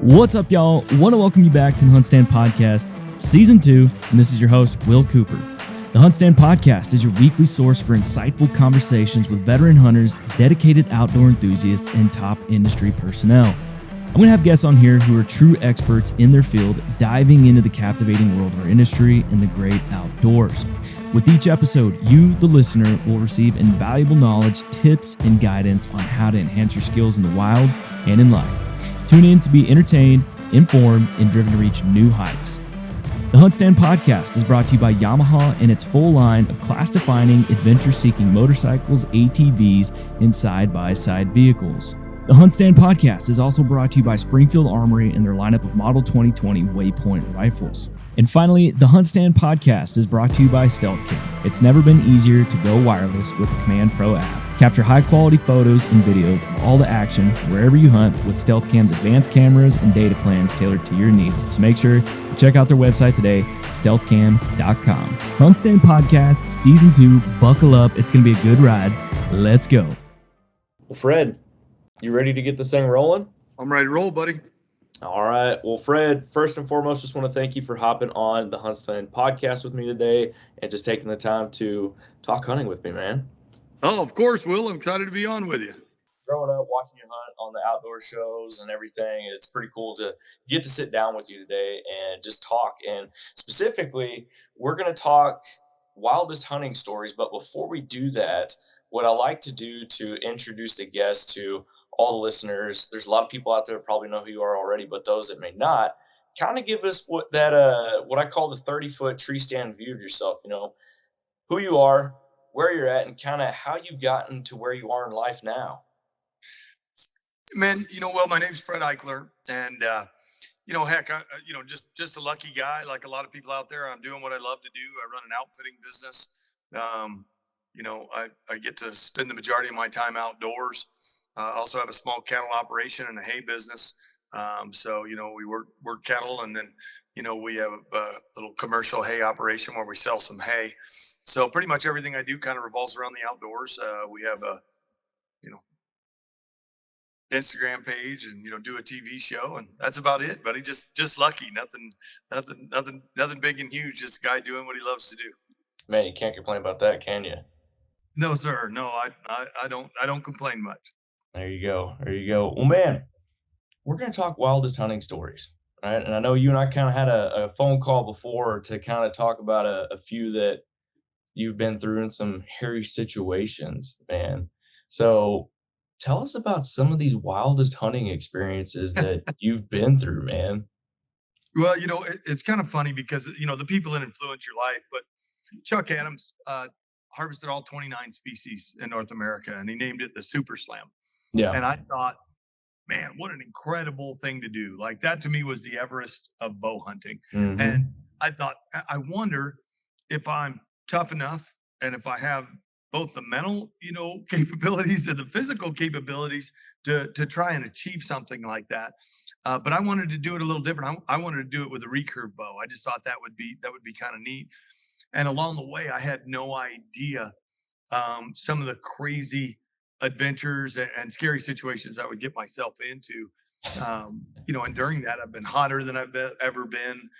What's up, y'all? Want to welcome you back to the HuntStand Podcast, Season 2, and this is your host, Will Cooper. The HuntStand Podcast is your weekly source for insightful conversations with veteran hunters, dedicated outdoor enthusiasts, and top industry personnel. I'm going to have guests on here who are true experts in their field, diving into the captivating world of our industry and the great outdoors. With each episode, you, the listener, will receive invaluable knowledge, tips, and guidance on how to enhance your skills in the wild and in life. Tune in to be entertained, informed, and driven to reach new heights. The HuntStand Podcast is brought to you by Yamaha and its full line of class-defining, adventure-seeking motorcycles, ATVs, and side-by-side vehicles. The HuntStand Podcast is also brought to you by Springfield Armory and their lineup of Model 2020 Waypoint rifles. And finally, the HuntStand Podcast is brought to you by StealthCam. It's never been easier to go wireless with the Command Pro app. Capture high-quality photos and videos of all the action wherever you hunt with StealthCam's advanced cameras and data plans tailored to your needs. So make sure to check out their website today, stealthcam.com. HuntStand Podcast, Season 2. Buckle up. It's going to be a good ride. Let's go. Well, Fred, you ready to get this thing rolling? I'm ready to roll, buddy. All right. Well, Fred, first and foremost, just want to thank you for hopping on the HuntStand Podcast with me today and just taking the time to talk hunting with me, man. Oh, of course, Will. I'm excited to be on with you. Growing up, watching you hunt on the outdoor shows and everything, it's pretty cool to get to sit down with you today and just talk. And specifically, we're going to talk wildest hunting stories. But before we do that, what I like to do to introduce the guest to all the listeners, there's a lot of people out there that probably know who you are already, but those that may not, kind of give us what I call the 30-foot tree stand view of yourself. You know, who you are, where you're at, and kind of how you gotten to where you are in life now. Man, well, my name's Fred Eichler, and heck, just a lucky guy like a lot of people out there. I'm doing what I love to do. I run an outfitting business. I get to spend the majority of my time outdoors. I also have a small cattle operation and a hay business. We work cattle, and then, we have a little commercial hay operation where we sell some hay. So pretty much everything I do kind of revolves around the outdoors. We have a, Instagram page and, do a TV show, and that's about it, buddy. Just lucky. Nothing big and huge. Just a guy doing what he loves to do. Man, you can't complain about that, can you? No, sir. No, I don't complain much. There you go. Well, man, we're going to talk wildest hunting stories, right? And I know you and I kind of had a phone call before to kind of talk about a few that you've been through in some hairy situations, man. So tell us about some of these wildest hunting experiences that you've been through, man. Well, it's kind of funny because, the people that influence your life, but Chuck Adams harvested all 29 species in North America, and he named it the Super Slam. Yeah. And I thought, man, what an incredible thing to do. Like, that to me was the Everest of bow hunting. Mm-hmm. And I thought, I wonder if I'm tough enough and if I have both the mental, capabilities and the physical capabilities to try and achieve something like that. But I wanted to do it a little different. I wanted to do it with a recurve bow. I just thought that would be kind of neat. And along the way, I had no idea some of the crazy adventures and scary situations I would get myself into. And during that, I've been hotter than I've ever been.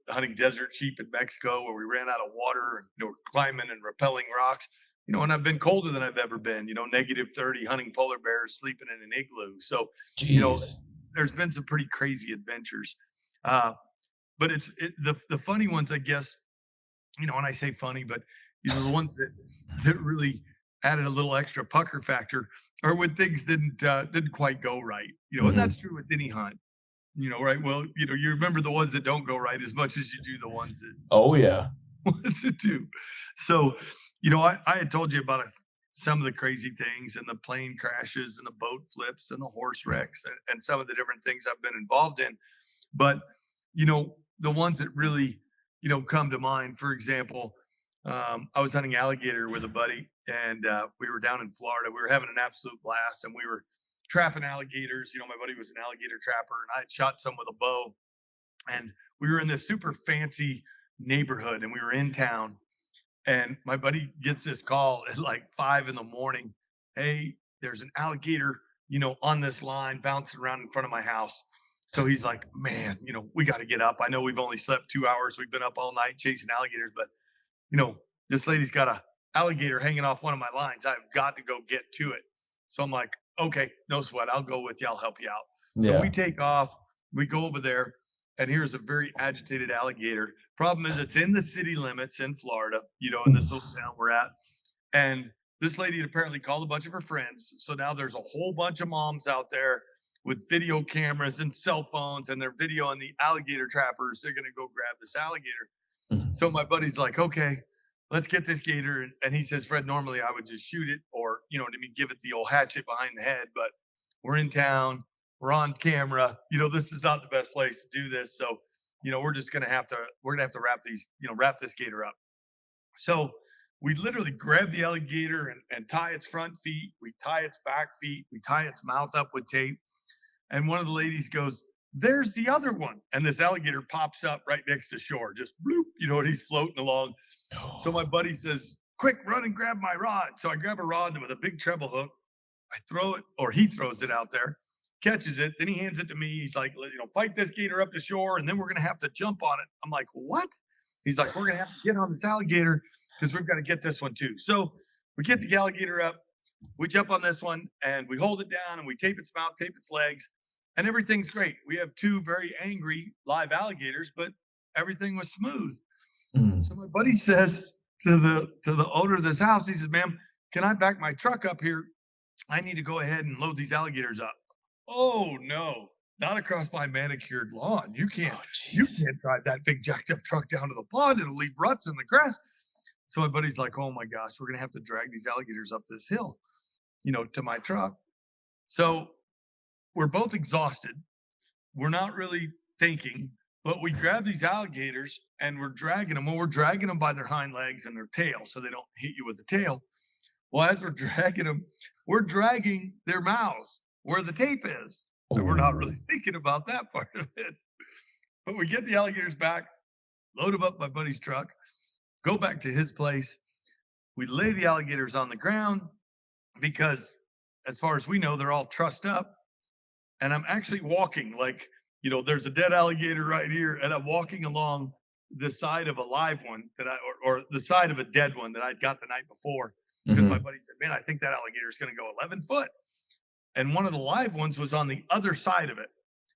Hunting desert sheep in Mexico where we ran out of water and climbing and rappelling rocks. And I've been colder than I've ever been. -30, hunting polar bears, sleeping in an igloo. So, there's been some pretty crazy adventures. But it's the funny ones, I guess. And I say funny, but the ones that really added a little extra pucker factor are when things didn't quite go right. And that's true with any hunt. Right? Well, you remember the ones that don't go right as much as you do the ones that. Oh yeah. Ones that do. So, I had told you about some of the crazy things and the plane crashes and the boat flips and the horse wrecks and some of the different things I've been involved in. But, the ones that really, come to mind, for example, I was hunting alligator with a buddy, and we were down in Florida. We were having an absolute blast, and we were trapping alligators. My buddy was an alligator trapper, and I had shot some with a bow. And we were in this super fancy neighborhood, and we were in town. And my buddy gets this call at like 5 a.m. Hey, there's an alligator, on this line bouncing around in front of my house. So he's like, man, we got to get up. I know we've only slept 2 hours. We've been up all night chasing alligators, but this lady's got a alligator hanging off one of my lines. I've got to go get to it. So I'm like, okay, no sweat. I'll go with you. I'll help you out. So we take off. We go over there, and here's a very agitated alligator. Problem is, it's in the city limits in Florida, in this little town we're at. And this lady had apparently called a bunch of her friends. So now there's a whole bunch of moms out there with video cameras and cell phones, and they're videoing the alligator trappers. They're going to go grab this alligator. So my buddy's like, okay, let's get this gator. And he says, Fred, normally I would just shoot it or, give it the old hatchet behind the head, but we're in town. We're on camera. This is not the best place to do this. So, we're just going to have to wrap this gator up. So we literally grab the alligator and tie its front feet. We tie its back feet. We tie its mouth up with tape. And one of the ladies goes, there's the other one. And this alligator pops up right next to shore, just bloop, and he's floating along. So my buddy says, quick, run and grab my rod. So I grab a rod with a big treble hook. I throw it, or he throws it out there, catches it. Then he hands it to me. He's like, fight this gator up to shore, and then we're going to have to jump on it. I'm like, what? He's like, we're going to have to get on this alligator because we've got to get this one too. So we get the alligator up. We jump on this one, and we hold it down, and we tape its mouth, tape its legs, and everything's great. We have 2 very angry live alligators, but everything was smooth. So my buddy says to the owner of this house, he says, ma'am, can I back my truck up here? I need to go ahead and load these alligators up. Oh no, not across my manicured lawn. You can't drive that big jacked up truck down to the pond. It'll leave ruts in the grass. So my buddy's like, oh my gosh, we're going to have to drag these alligators up this hill, to my truck. So we're both exhausted. We're not really thinking, but we grab these alligators and we're dragging them. Well, we're dragging them by their hind legs and their tail so they don't hit you with the tail. Well, as we're dragging them, we're dragging their mouths where the tape is. And we're not really thinking about that part of it. But we get the alligators back, load them up my buddy's truck, go back to his place. We lay the alligators on the ground because, as far as we know, they're all trussed up. And I'm actually walking like, there's a dead alligator right here. And I'm walking along the side of a live one or the side of a dead one that I'd got the night before. Because my buddy said, man, I think that alligator is going to go 11 foot. And one of the live ones was on the other side of it.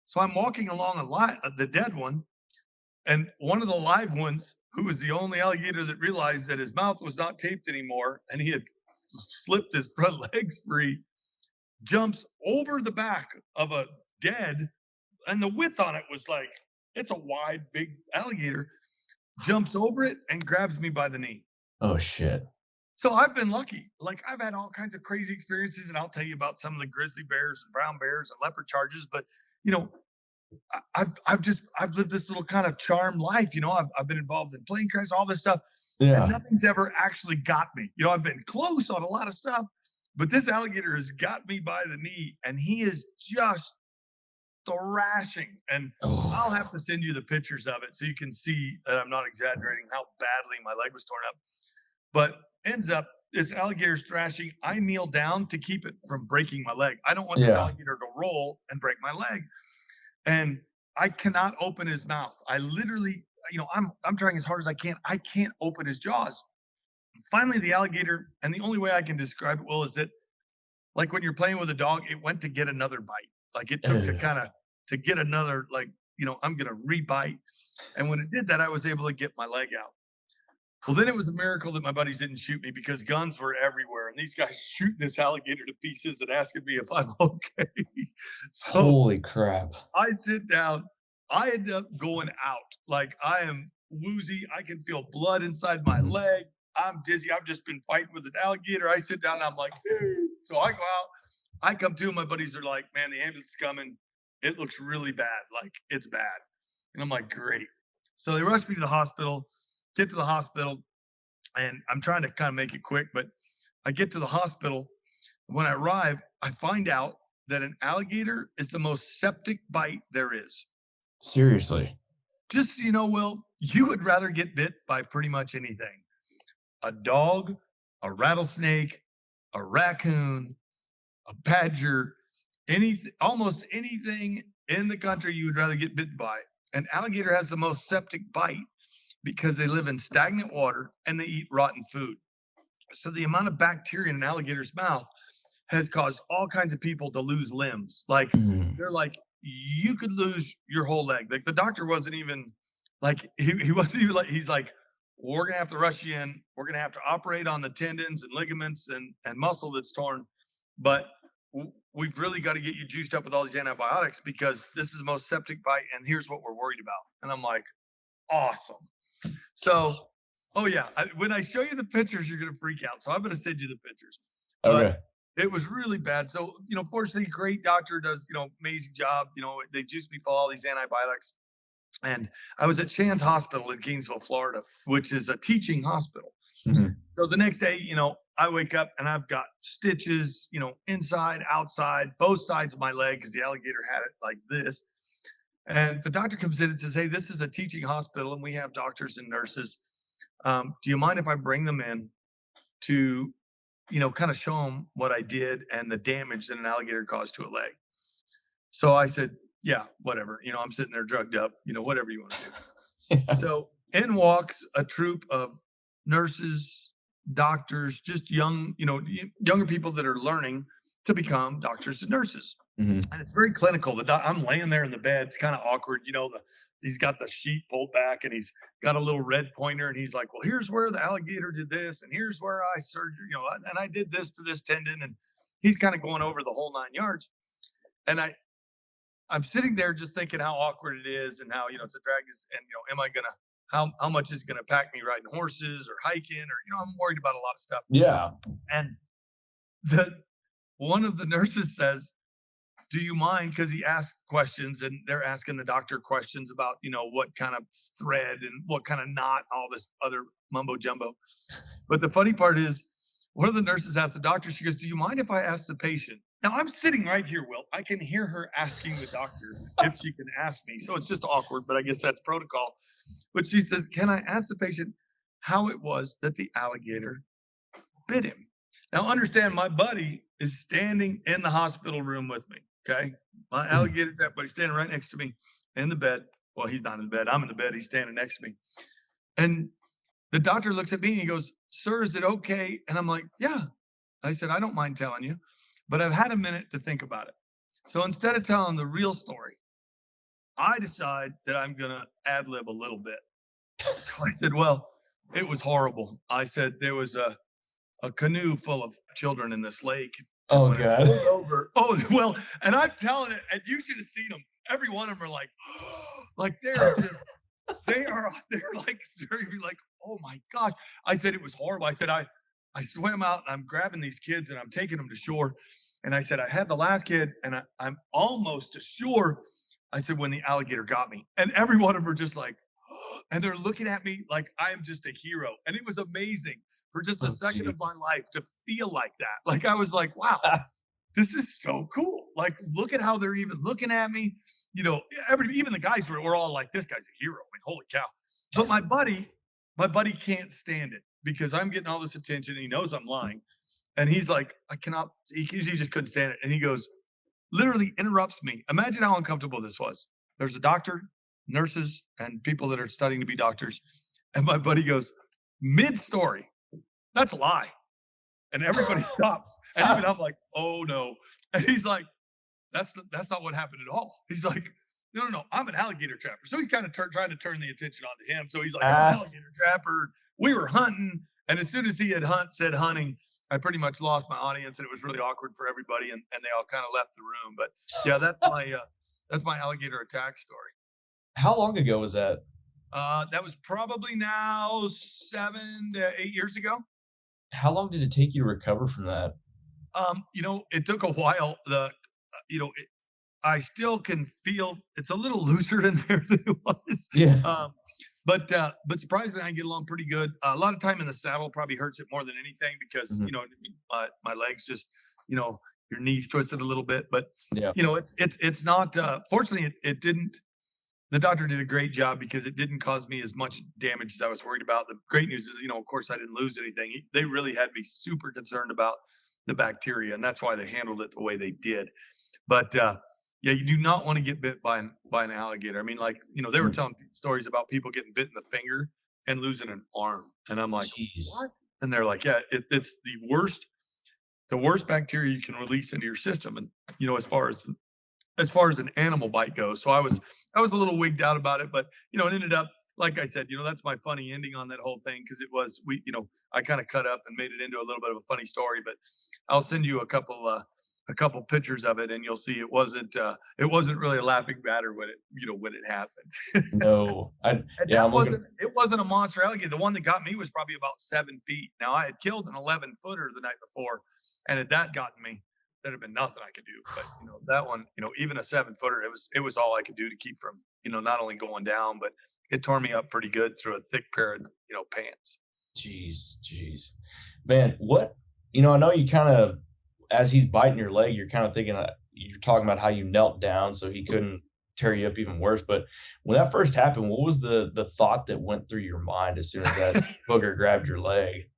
So I'm walking along the dead one. And one of the live ones, who was the only alligator that realized that his mouth was not taped anymore, and he had slipped his front legs free, jumps over the back of a dead, and the width on it was like, it's a wide, big alligator, jumps over it and grabs me by the knee. Oh, shit. So I've been lucky. Like, I've had all kinds of crazy experiences, and I'll tell you about some of the grizzly bears and brown bears and leopard charges. But, I've lived this little kind of charmed life. I've been involved in plane crashes, all this stuff. Yeah. And nothing's ever actually got me. I've been close on a lot of stuff, but this alligator has got me by the knee, and he is just thrashing. And I'll have to send you the pictures of it so you can see that I'm not exaggerating how badly my leg was torn up. But ends up, this alligator's thrashing. I kneel down to keep it from breaking my leg. I don't want this alligator to roll and break my leg. And I cannot open his mouth. I literally, I'm trying as hard as I can. I can't open his jaws. Finally, the alligator, and the only way I can describe it, Will, is that, like when you're playing with a dog, it went to get another bite. Like it took to get another, I'm going to rebite. And when it did that, I was able to get my leg out. Well, then it was a miracle that my buddies didn't shoot me, because guns were everywhere. And these guys shoot this alligator to pieces and asking me if I'm okay. So holy crap. I sit down. I end up going out. Like, I am woozy. I can feel blood inside my leg. I'm dizzy. I've just been fighting with an alligator. I sit down and I'm like, hey. So I go out. I come to, and my buddies are like, man, the ambulance is coming. It looks really bad. Like, it's bad. And I'm like, great. So they rush me to the hospital. Get to the hospital, and I'm trying to kind of make it quick, but I get to the hospital. When I arrive, I find out that an alligator is the most septic bite there is. Seriously. Just so you know, Will, you would rather get bit by pretty much anything. A dog, a rattlesnake, a raccoon, a badger, almost anything in the country you would rather get bitten by. An alligator has the most septic bite because they live in stagnant water and they eat rotten food. So the amount of bacteria in an alligator's mouth has caused all kinds of people to lose limbs. Like they're like, you could lose your whole leg. Like the doctor wasn't even like, he wasn't even like, he's like, we're going to have to rush you in. We're going to have to operate on the tendons and ligaments and muscle that's torn. But we've really got to get you juiced up with all these antibiotics because this is the most septic bite. And here's what we're worried about. And I'm like, awesome. So, oh yeah, when I show you the pictures, you're going to freak out. So I'm going to send you the pictures. Okay. But it was really bad. So, fortunately, great doctor does, amazing job. They juiced me for all these antibiotics. And I was at Shands Hospital in Gainesville, Florida, which is a teaching hospital. Mm-hmm. So the next day, I wake up and I've got stitches, inside, outside, both sides of my leg because the alligator had it like this. And the doctor comes in and says, hey, this is a teaching hospital and we have doctors and nurses. Do you mind if I bring them in to, kind of show them what I did and the damage that an alligator caused to a leg? So I said, yeah, whatever. I'm sitting there drugged up, whatever you want to do. Yeah. So in walks a troop of nurses, doctors, just younger people that are learning to become doctors and nurses. Mm-hmm. And it's very clinical. I'm laying there in the bed. It's kind of awkward. He's got the sheet pulled back and he's got a little red pointer. And he's like, well, here's where the alligator did this. And here's where I surgery, and I did this to this tendon. And he's kind of going over the whole 9 yards. And I'm sitting there just thinking how awkward it is and how, it's a drag is, and, am I going to, how much is going to pack me riding horses or hiking or, I'm worried about a lot of stuff. Yeah. And one of the nurses says, do you mind? Because he asked questions and they're asking the doctor questions about, what kind of thread and what kind of knot, all this other mumbo jumbo. But the funny part is one of the nurses asked the doctor, she goes, do you mind if I ask the patient? Now I'm sitting right here, Will. I can hear her asking the doctor if she can ask me. So it's just awkward, but I guess that's protocol. But she says, can I ask the patient how it was that the alligator bit him? Now understand, my buddy is standing in the hospital room with me. Okay. My alligator trap buddy standing right next to me in the bed. Well, he's not in the bed. I'm in the bed. He's standing next to me. And the doctor looks at me and he goes, sir, is it okay? And I'm like, yeah. I said, I don't mind telling you, but I've had a minute to think about it. So instead of telling the real story, I decide that I'm going to ad lib a little bit. So I said, well, it was horrible. I said, there was a canoe full of children in this lake. Oh, God. Over. Oh, well, and I'm telling it, and you should have seen them. Every one of them are like, they're like, oh my God. I said, it was horrible. I said, I swam out and I'm grabbing these kids and I'm taking them to shore. And I said, I had the last kid and I'm almost to shore. I said, when the alligator got me, and every one of them are just like, and they're looking at me like I'm just a hero. And it was amazing for just a second of my life to feel like that. Like I was like, wow, this is so cool. Like, look at how they're even looking at me. Even the guys were all like, this guy's a hero. I mean, holy cow. But my buddy can't stand it because I'm getting all this attention and he knows I'm lying. And he's like, he just couldn't stand it. And he goes, literally interrupts me. Imagine how uncomfortable this was. There's a doctor, nurses, and people that are studying to be doctors. And my buddy goes, mid-story, that's a lie. And everybody stops. And even I'm like, oh no. And he's like, that's not what happened at all. He's like, no, I'm an alligator trapper. So he kind of trying to turn the attention onto him. So he's like, I'm an alligator trapper. We were hunting. And as soon as he had said hunting, I pretty much lost my audience and it was really awkward for everybody. And they all kind of left the room. But yeah, that's my alligator attack story. How long ago was that? That was probably now 7 to 8 years ago. How long did it take you to recover from that? It took a while. I still can feel it's a little looser in there than it was. Yeah. But surprisingly, I get along pretty good. A lot of time in the saddle probably hurts it more than anything because, my legs just, your knees twisted a little bit. But, yeah. It's not, fortunately, it didn't. The doctor did a great job because it didn't cause me as much damage as I was worried about. The great news is, of course, I didn't lose anything. They really had me super concerned about the bacteria, and that's why they handled it the way they did. But yeah, you do not want to get bit by an alligator. I mean, like, they were telling stories about people getting bit in the finger and losing an arm. And I'm like, Jeez. what? And they're like, yeah, it's the worst bacteria you can release into your system. And, as far as an animal bite goes. So I was a little wigged out about it, but, it ended up, like I said, that's my funny ending on that whole thing. Cause it was, I kind of cut up and made it into a little bit of a funny story, but I'll send you a couple pictures of it, and you'll see it wasn't really a laughing matter when it happened. No, it wasn't a monster alligator. The one that got me was probably about 7 feet. Now I had killed an 11-footer the night before, and had that gotten me, there'd have been nothing I could do. But that one, even a 7-footer, it was all I could do to keep from, not only going down, but it tore me up pretty good through a thick pair of, pants. Jeez, man. What, I know you kind of, as he's biting your leg, you're kind of thinking, you're talking about how you knelt down so he couldn't tear you up even worse. But when that first happened, what was the thought that went through your mind as soon as that booger grabbed your leg?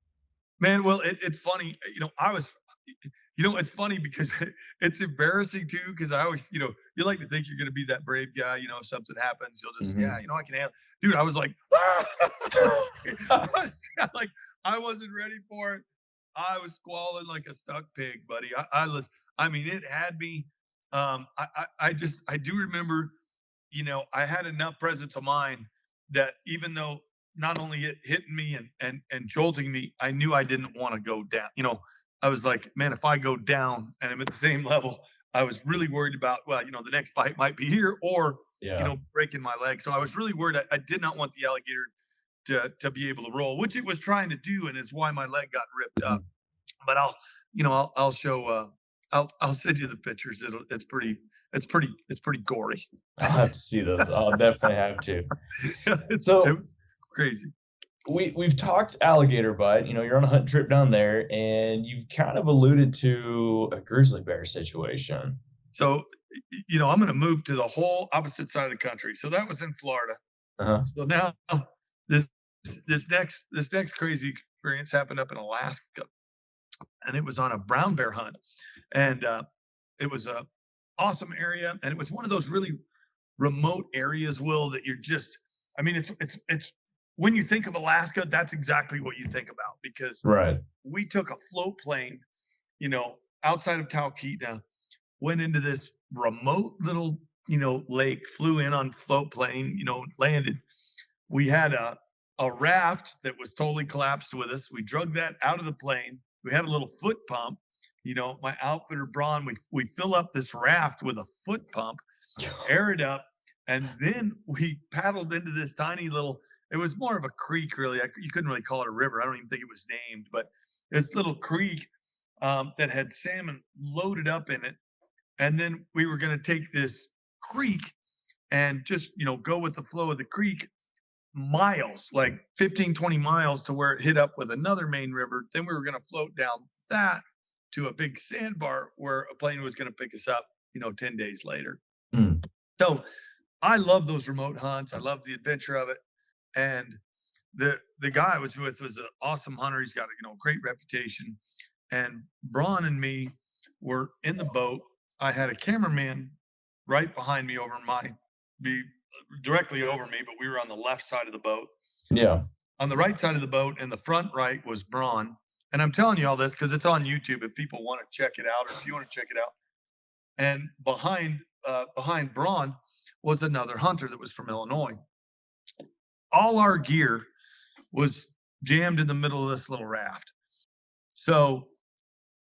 Man, well, it's funny. It's funny because it's embarrassing too. Because I always, you like to think you're going to be that brave guy. If something happens, you'll just, I can handle. Dude, I was like, I wasn't ready for it. I was squalling like a stuck pig, buddy. It had me. I do remember, I had enough presence of mind that even though not only it hitting me and jolting me, I knew I didn't want to go down. I was like, man, if I go down and I'm at the same level, I was really worried about, the next bite might be here or, breaking my leg. So I was really worried. I did not want the alligator to be able to roll, which it was trying to do, and is why my leg got ripped up. But I'll show. I'll send you the pictures. It's pretty gory. I'll have to see those. I'll definitely have to. It was crazy. We've talked alligator bite. You're on a hunting trip down there, and you've kind of alluded to a grizzly bear situation. So, I'm going to move to the whole opposite side of the country. So that was in Florida. Uh-huh. So now this next crazy experience happened up in Alaska, and it was on a brown bear hunt, and it was a awesome area, and it was one of those really remote areas, Will, that you're just, it's when you think of Alaska, that's exactly what you think about, because we took a float plane, outside of Talkeetna, went into this remote little, lake, flew in on float plane, landed. We had a raft that was totally collapsed with us. We drug that out of the plane. We had a little foot pump. My outfitter, Braun, we fill up this raft with a foot pump, air it up, and then we paddled into this tiny little, it was more of a creek, really. You couldn't really call it a river. I don't even think it was named, but this little creek that had salmon loaded up in it. And then we were going to take this creek and just, go with the flow of the creek miles, like 15, 20 miles to where it hit up with another main river. Then we were going to float down that to a big sandbar where a plane was going to pick us up, 10 days later. So I love those remote hunts. I love the adventure of it. And the guy I was with was an awesome hunter. He's got a great reputation. And Braun and me were in the boat. I had a cameraman right behind me directly over me, but we were on the left side of the boat. Yeah. On the right side of the boat, in the front right, was Braun. And I'm telling you all this because it's on YouTube if people want to check it out, or if you want to check it out. And behind Braun was another hunter that was from Illinois. All our gear was jammed in the middle of this little raft. So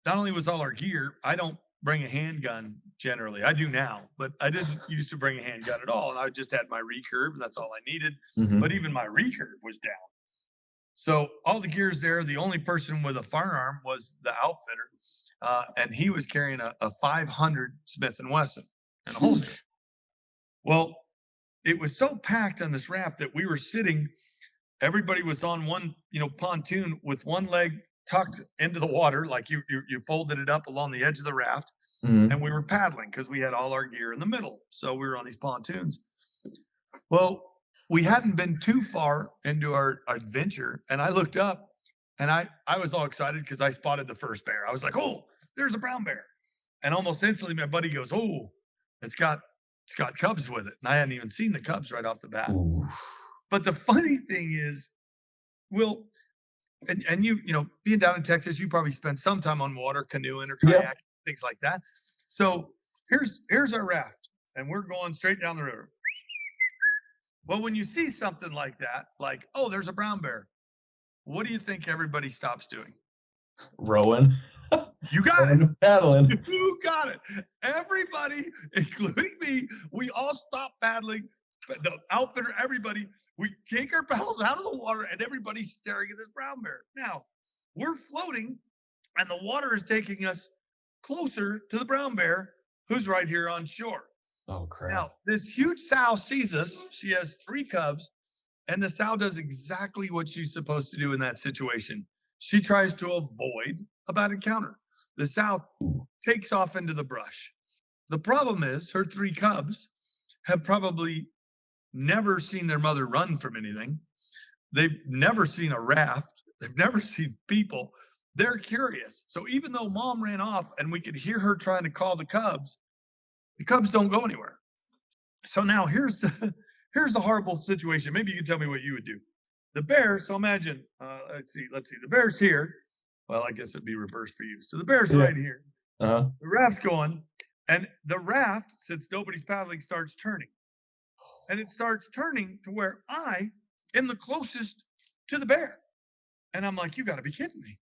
not only was all our gear, I don't bring a handgun generally. I do now, but I didn't used to bring a handgun at all. And I just had my recurve, and that's all I needed. But even my recurve was down. So all the gear's there. The only person with a firearm was the outfitter. And he was carrying a 500 Smith & Wesson and a holster. Well, it was so packed on this raft that we were sitting, everybody was on one, pontoon with one leg tucked into the water, like you folded it up along the edge of the raft, and we were paddling because we had all our gear in the middle. So we were on these pontoons. Well, we hadn't been too far into our adventure, and I looked up, and I was all excited because I spotted the first bear. I was like, oh, there's a brown bear. And almost instantly my buddy goes, oh, it's got cubs with it. And I hadn't even seen the cubs right off the bat. Ooh. But the funny thing is, Will, and you know, being down in Texas, you probably spent some time on water, canoeing or kayaking, things like that. So here's our raft, and we're going straight down the river. Well, when you see something like that, like, oh, there's a brown bear, what do you think everybody stops doing? Rowing. You got it. Paddling. You got it. Everybody, including me, we all stop paddling. The outfitter, everybody, we take our paddles out of the water, and everybody's staring at this brown bear. Now, we're floating, and the water is taking us closer to the brown bear, who's right here on shore. Oh, crap. Now, this huge sow sees us. She has 3 cubs, and the sow does exactly what she's supposed to do in that situation. She tries to avoid a bad encounter. The sow takes off into the brush. The problem is her 3 cubs have probably never seen their mother run from anything. They've never seen a raft. They've never seen people. They're curious. So even though mom ran off and we could hear her trying to call the cubs don't go anywhere. So now here's the horrible situation. Maybe you can tell me what you would do. The bear, so imagine, let's see, the bear's here. Well, I guess it'd be reversed for you. So the bear's right here. The raft's going, and the raft, since nobody's paddling, starts turning. And it starts turning to where I am the closest to the bear. And I'm like, you got to be kidding me.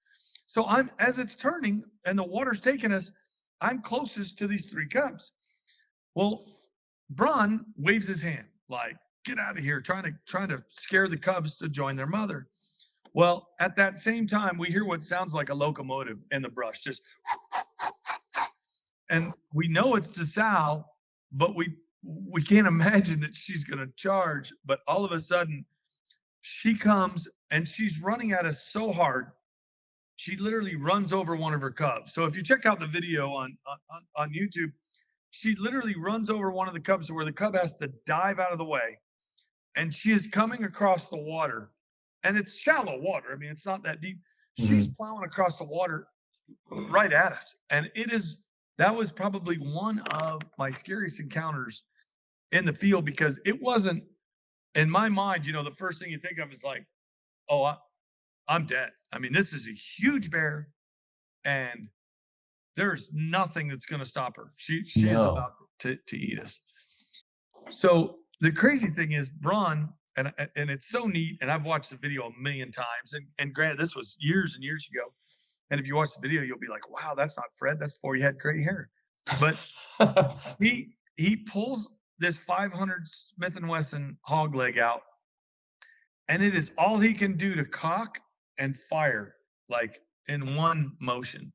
So as it's turning and the water's taking us, I'm closest to these 3 cubs. Well, Bron waves his hand like, get out of here, trying to scare the cubs to join their mother. Well, at that same time, we hear what sounds like a locomotive in the brush, just, and we know it's the sow, but we can't imagine that she's going to charge. But all of a sudden, she comes and she's running at us so hard, she literally runs over one of her cubs. So if you check out the video on YouTube, she literally runs over one of the cubs to where the cub has to dive out of the way. And she is coming across the water. And it's shallow water. I mean, it's not that deep. She's plowing across the water right at us. And that was probably one of my scariest encounters in the field, because it wasn't, in my mind, you know, the first thing you think of is like, oh, I'm dead. I mean, this is a huge bear, and there's nothing that's going to stop her. She is about to eat us. So the crazy thing is, Bron, and it's so neat, and I've watched the video a million times, and granted, this was years and years ago, and if you watch the video, you'll be like, wow, that's not Fred. That's before he had gray hair. But he pulls this 500 Smith & Wesson hog leg out, and it is all he can do to cock and fire, like in one motion.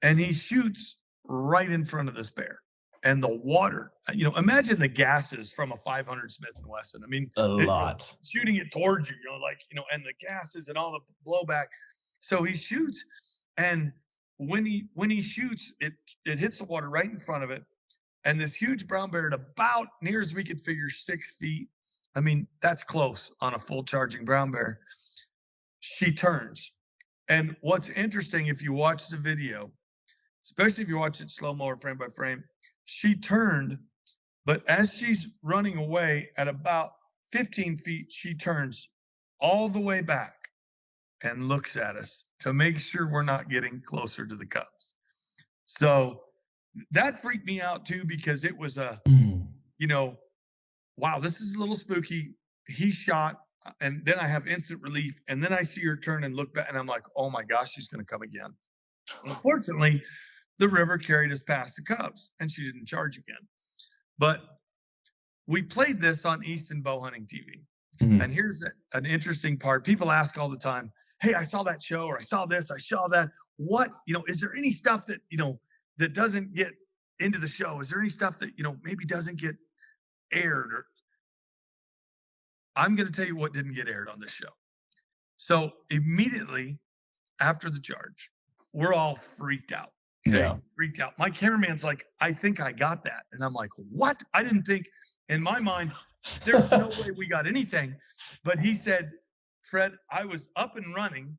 And he shoots right in front of this bear. And the water, you know, imagine the gases from a 500 Smith & Wesson. I mean, a lot. Shooting it towards you, you know, like, you know, and the gases and all the blowback. So he shoots, and when he shoots, it hits the water right in front of it. And this huge brown bear, at about, near as we could figure, 6 feet. I mean, that's close on a full charging brown bear. She turns. And what's interesting, if you watch the video, especially if you watch it slow-mo or frame by frame, she turned, but as she's running away at about 15 feet, she turns all the way back and looks at us to make sure we're not getting closer to the cubs. So that freaked me out too, because it was you know, wow, this is a little spooky. He shot, and then I have instant relief, and then I see her turn and look back, and I'm like, oh my gosh, she's going to come again. Unfortunately, the river carried us past the cubs, and she didn't charge again. But we played this on Easton Bow Hunting TV. And here's an interesting part. People ask all the time, hey, I saw that show, or I saw this, I saw that. What, you know, is there any stuff that, you know, that doesn't get into the show? Is there any stuff that, you know, maybe doesn't get aired? Or I'm going to tell you what didn't get aired on this show. So immediately after the charge, we're all freaked out. Okay? Yeah. Freaked out. My cameraman's like, I think I got that. And I'm like, what? I didn't think, in my mind, there's no way we got anything. But he said, Fred, I was up and running,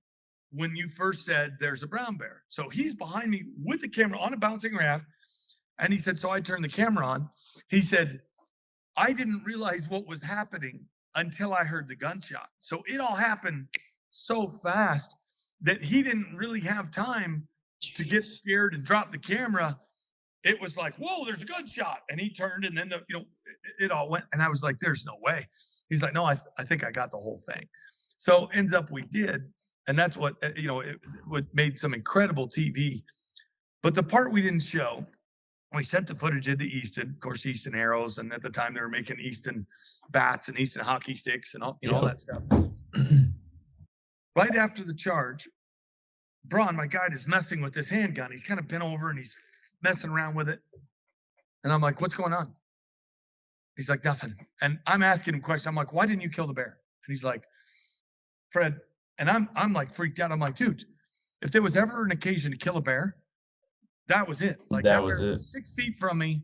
when you first said there's a brown bear. So he's behind me with the camera on a bouncing raft. And he said, so I turned the camera on. He said, I didn't realize what was happening until I heard the gunshot. So it all happened so fast that he didn't really have time to get scared and drop the camera. It was like, whoa, there's a gunshot. And he turned, and then it all went. And I was like, there's no way. He's like, no, I think I got the whole thing. So ends up we did. And that's what, it made some incredible TV. But the part we didn't show, we sent the footage into Easton, of course, Easton arrows. And at the time they were making Easton bats and Easton hockey sticks and all, all that stuff. Right after the charge, Braun, my guide, is messing with this handgun. He's kind of bent over and he's messing around with it. And I'm like, what's going on? He's like, nothing. And I'm asking him questions. I'm like, why didn't you kill the bear? And he's like, Fred, and I'm like freaked out. I'm like, dude, if there was ever an occasion to kill a bear, that was it. Like that was bear was 6 feet from me.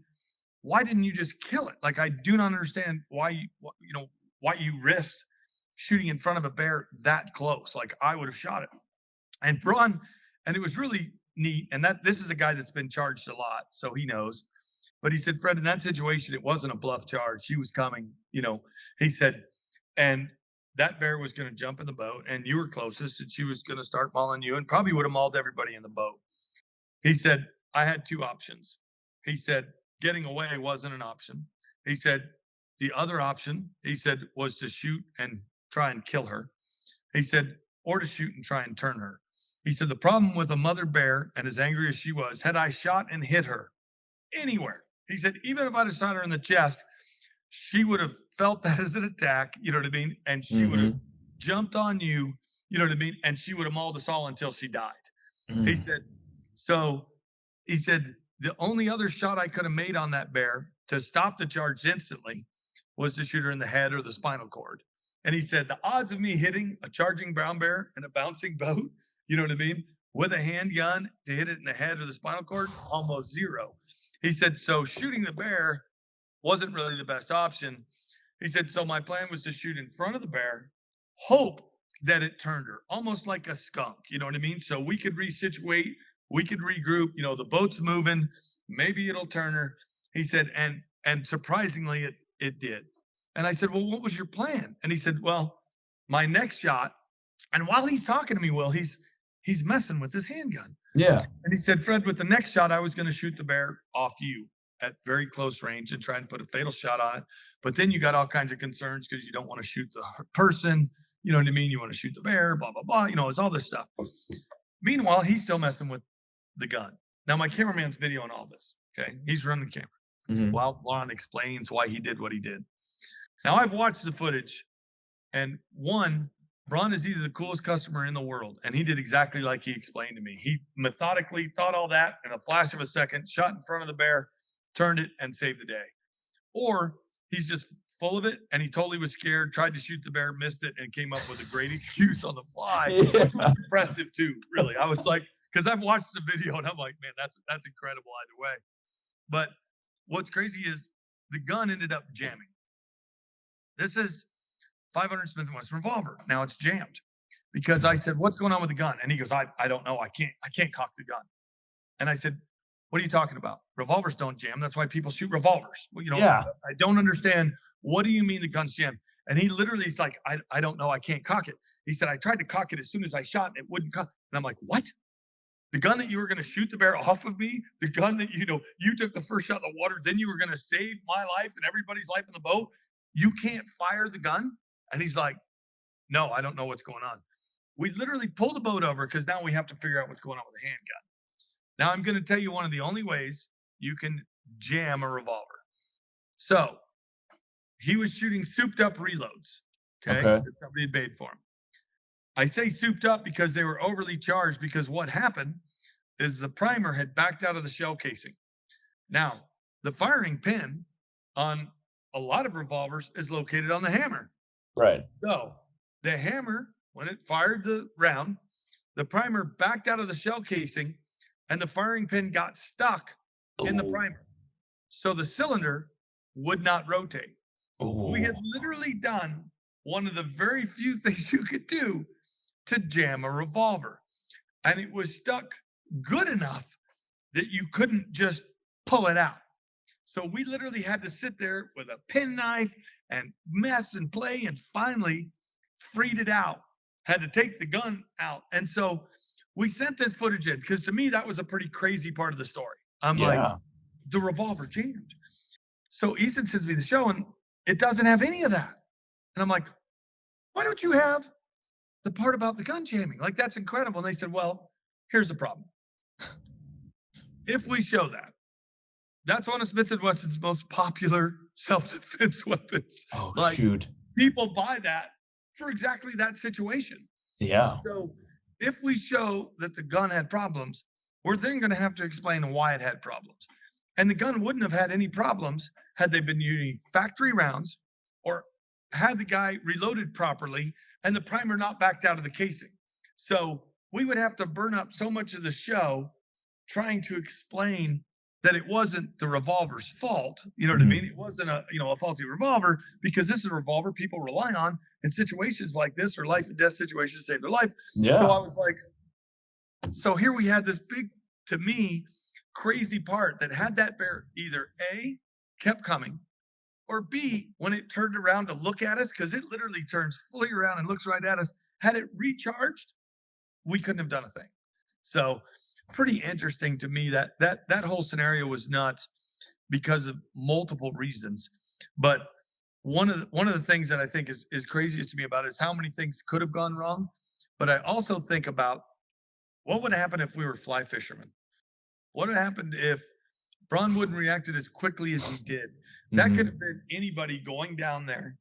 Why didn't you just kill it? Like, I do not understand why you risked shooting in front of a bear that close. Like, I would have shot it. And Braun, and it was really neat. And this is a guy that's been charged a lot, so he knows. But he said, Fred, in that situation, it wasn't a bluff charge. She was coming, he said, and that bear was going to jump in the boat, and you were closest, and she was going to start mauling you and probably would have mauled everybody in the boat. He said, I had two options. He said, getting away wasn't an option. He said, the other option, he said, was to shoot and try and kill her. He said, or to shoot and try and turn her. He said, the problem with a mother bear, and as angry as she was, had I shot and hit her anywhere, he said, even if I'd have shot her in the chest, she would have felt that as an attack, you know what I mean? And she would have jumped on you, you know what I mean? And she would have mauled us all until she died. He said, the only other shot I could have made on that bear to stop the charge instantly was to shoot her in the head or the spinal cord. And he said, the odds of me hitting a charging brown bear in a bouncing boat, you know what I mean, with a handgun to hit it in the head or the spinal cord, almost zero. He said, so shooting the bear wasn't really the best option. He said, so my plan was to shoot in front of the bear, hope that it turned her, almost like a skunk, you know what I mean? So we could resituate, we could regroup, the boat's moving, maybe it'll turn her. He said, and surprisingly, it did. And I said, well, what was your plan? And he said, well, my next shot, and while he's talking to me, Will, he's messing with his handgun. Yeah. And he said, Fred, with the next shot, I was going to shoot the bear off you at very close range and try and put a fatal shot on it. But then you got all kinds of concerns because you don't want to shoot the person. You know what I mean? You want to shoot the bear, blah, blah, blah. It's all this stuff. Meanwhile, he's still messing with the gun. Now, my cameraman's videoing all this. Okay. He's running the camera while Lon explains why he did what he did. Now, I've watched the footage, and Braun is either the coolest customer in the world, and he did exactly like he explained to me. He methodically thought all that in a flash of a second, shot in front of the bear, turned it, and saved the day. Or he's just full of it, and he totally was scared, tried to shoot the bear, missed it, and came up with a great excuse on the fly. Yeah. Which was impressive too, really. I was like, because I've watched the video, and I'm like, man, that's incredible either way. But what's crazy is the gun ended up jamming. This is 500 Smith & Wesson revolver. Now it's jammed because I said, what's going on with the gun? And he goes, I don't know. I can't cock the gun. And I said, what are you talking about? Revolvers don't jam. That's why people shoot revolvers. Well, I don't understand. What do you mean the gun's jammed? And he literally is like, I don't know. I can't cock it. He said, I tried to cock it as soon as I shot and it wouldn't cock. And I'm like, what? The gun that you were going to shoot the bear off of me, the gun that, you took the first shot in the water, then you were going to save my life and everybody's life in the boat. You can't fire the gun? And he's like, no, I don't know what's going on. We literally pulled the boat over because now we have to figure out what's going on with the handgun. Now I'm going to tell you one of the only ways you can jam a revolver. So he was shooting souped up reloads. Okay. That somebody had made for him. I say souped up because they were overly charged because what happened is the primer had backed out of the shell casing. Now, the firing pin on a lot of revolvers is located on the hammer. Right. So the hammer, when it fired the round, the primer backed out of the shell casing and the firing pin got stuck in the primer. So the cylinder would not rotate. We had literally done one of the very few things you could do to jam a revolver. And it was stuck good enough that you couldn't just pull it out. So we literally had to sit there with a penknife and mess and play, and finally freed it out. Had to take the gun out. And so we sent this footage in, because to me, that was a pretty crazy part of the story. I'm like, the revolver jammed. So Easton sends me the show, and it doesn't have any of that. And I'm like, why don't you have the part about the gun jamming? Like, that's incredible. And they said, well, here's the problem. If we show that, that's one of Smith & Wesson's most popular self-defense weapons. Oh, like, shoot. People buy that for exactly that situation. Yeah. So if we show that the gun had problems, we're then going to have to explain why it had problems. And the gun wouldn't have had any problems had they been using factory rounds, or had the guy reloaded properly and the primer not backed out of the casing. So we would have to burn up so much of the show trying to explain that it wasn't the revolver's fault. You know what I mean? It wasn't a faulty revolver, because this is a revolver people rely on in situations like this, or life and death situations to save their life. Yeah. So I was like, so here we had this big, to me, crazy part that had that bear either A, kept coming, or B, when it turned around to look at us, because it literally turns fully around and looks right at us, had it recharged, we couldn't have done a thing. So pretty interesting to me that whole scenario was nuts because of multiple reasons. But one of the things that I think is craziest to me about it is how many things could have gone wrong. But I also think about what would happen if we were fly fishermen. What would happen if Braun wouldn't reacted as quickly as he did? That could have been anybody going down there,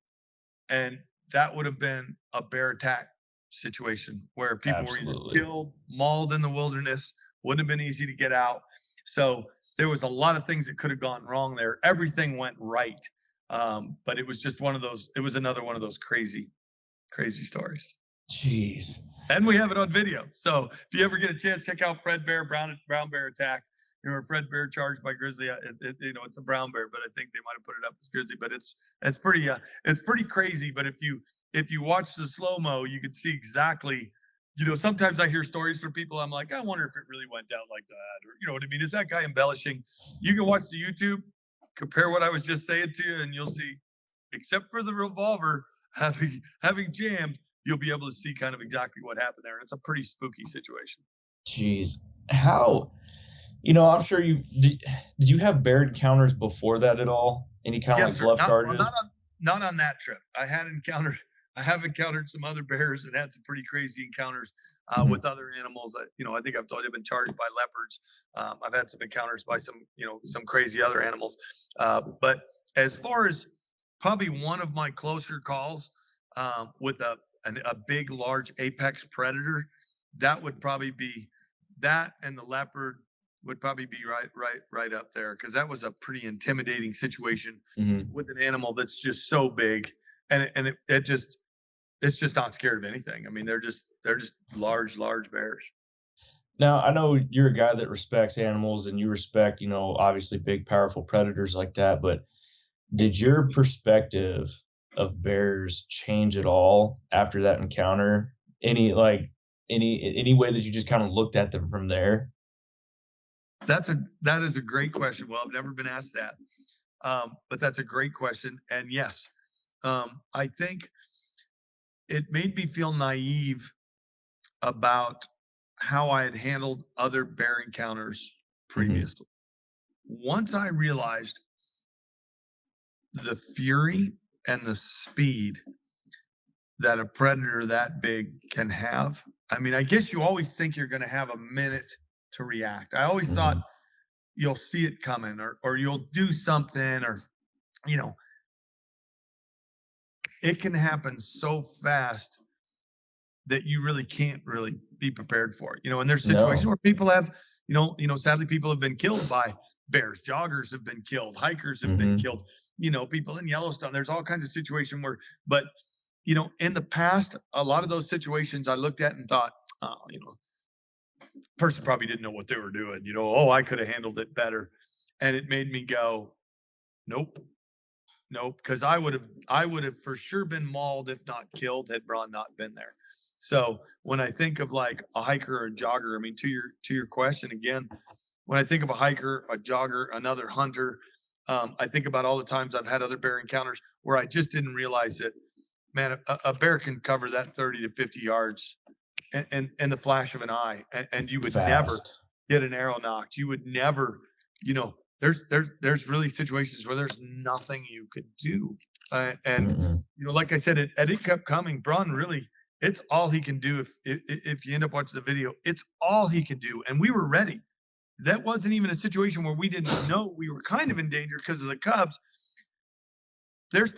and that would have been a bear attack situation where people were either killed, mauled in the wilderness. Wouldn't have been easy to get out. So there was a lot of things that could have gone wrong there. Everything went right. But it was just one of those, it was another one of those crazy stories. Jeez. And we have it on video. So if you ever get a chance, check out Fred Bear, brown bear attack. Fred Bear charged by grizzly. It's a brown bear, but I think they might have put it up as grizzly. But it's pretty crazy. But if you watch the slow-mo, you can see exactly. Sometimes I hear stories from people. I'm like, I wonder if it really went down like that, or you know what I mean? Is that guy embellishing? You can watch the YouTube, compare what I was just saying to you, and you'll see, except for the revolver having jammed, you'll be able to see kind of exactly what happened there. And it's a pretty spooky situation. Jeez. How? I'm sure did you have bear encounters before that at all? Any kind of bluff charges? Well, not on that trip. I have encountered some other bears and had some pretty crazy encounters with other animals. I think I've told you I've been charged by leopards. I've had some encounters by some crazy other animals. But as far as probably one of my closer calls with a big, large apex predator, that would probably be that, and the leopard would probably be right up there, because that was a pretty intimidating situation with an animal that's just so big, and it's just not scared of anything. I mean, they're just large bears. Now, I know you're a guy that respects animals, and you respect, obviously big, powerful predators like that, but did your perspective of bears change at all after that encounter? Any way that you just kind of looked at them from there? That is a great question. Well, I've never been asked that, but that's a great question. And yes, I think it made me feel naive about how I had handled other bear encounters previously. Once I realized the fury and the speed that a predator that big can have, I mean, I guess you always think you're going to have a minute to react. I always thought you'll see it coming, or you'll do something, or it can happen so fast that you really can't really be prepared for it. And there's situations where people have, sadly people have been killed by bears. Joggers have been killed. Hikers have been killed. People in Yellowstone. There's all kinds of situations where, but in the past, a lot of those situations I looked at and thought, person probably didn't know what they were doing. I could have handled it better. And it made me go, nope, Nope. Because I would have for sure been mauled, if not killed, had Braun not been there. So when I think of like a hiker or a jogger, I mean, to your question again, when I think of a hiker, a jogger, another hunter, I think about all the times I've had other bear encounters where I just didn't realize that, man, a bear can cover that 30 to 50 yards in the flash of an eye, and you would never get an arrow knocked. You would never, there's really situations where there's nothing you could do. Like I said, it kept coming. Braun really, it's all he can do. If you end up watching the video, it's all he can do. And we were ready. That wasn't even a situation where we didn't know we were kind of in danger because of the cubs. There's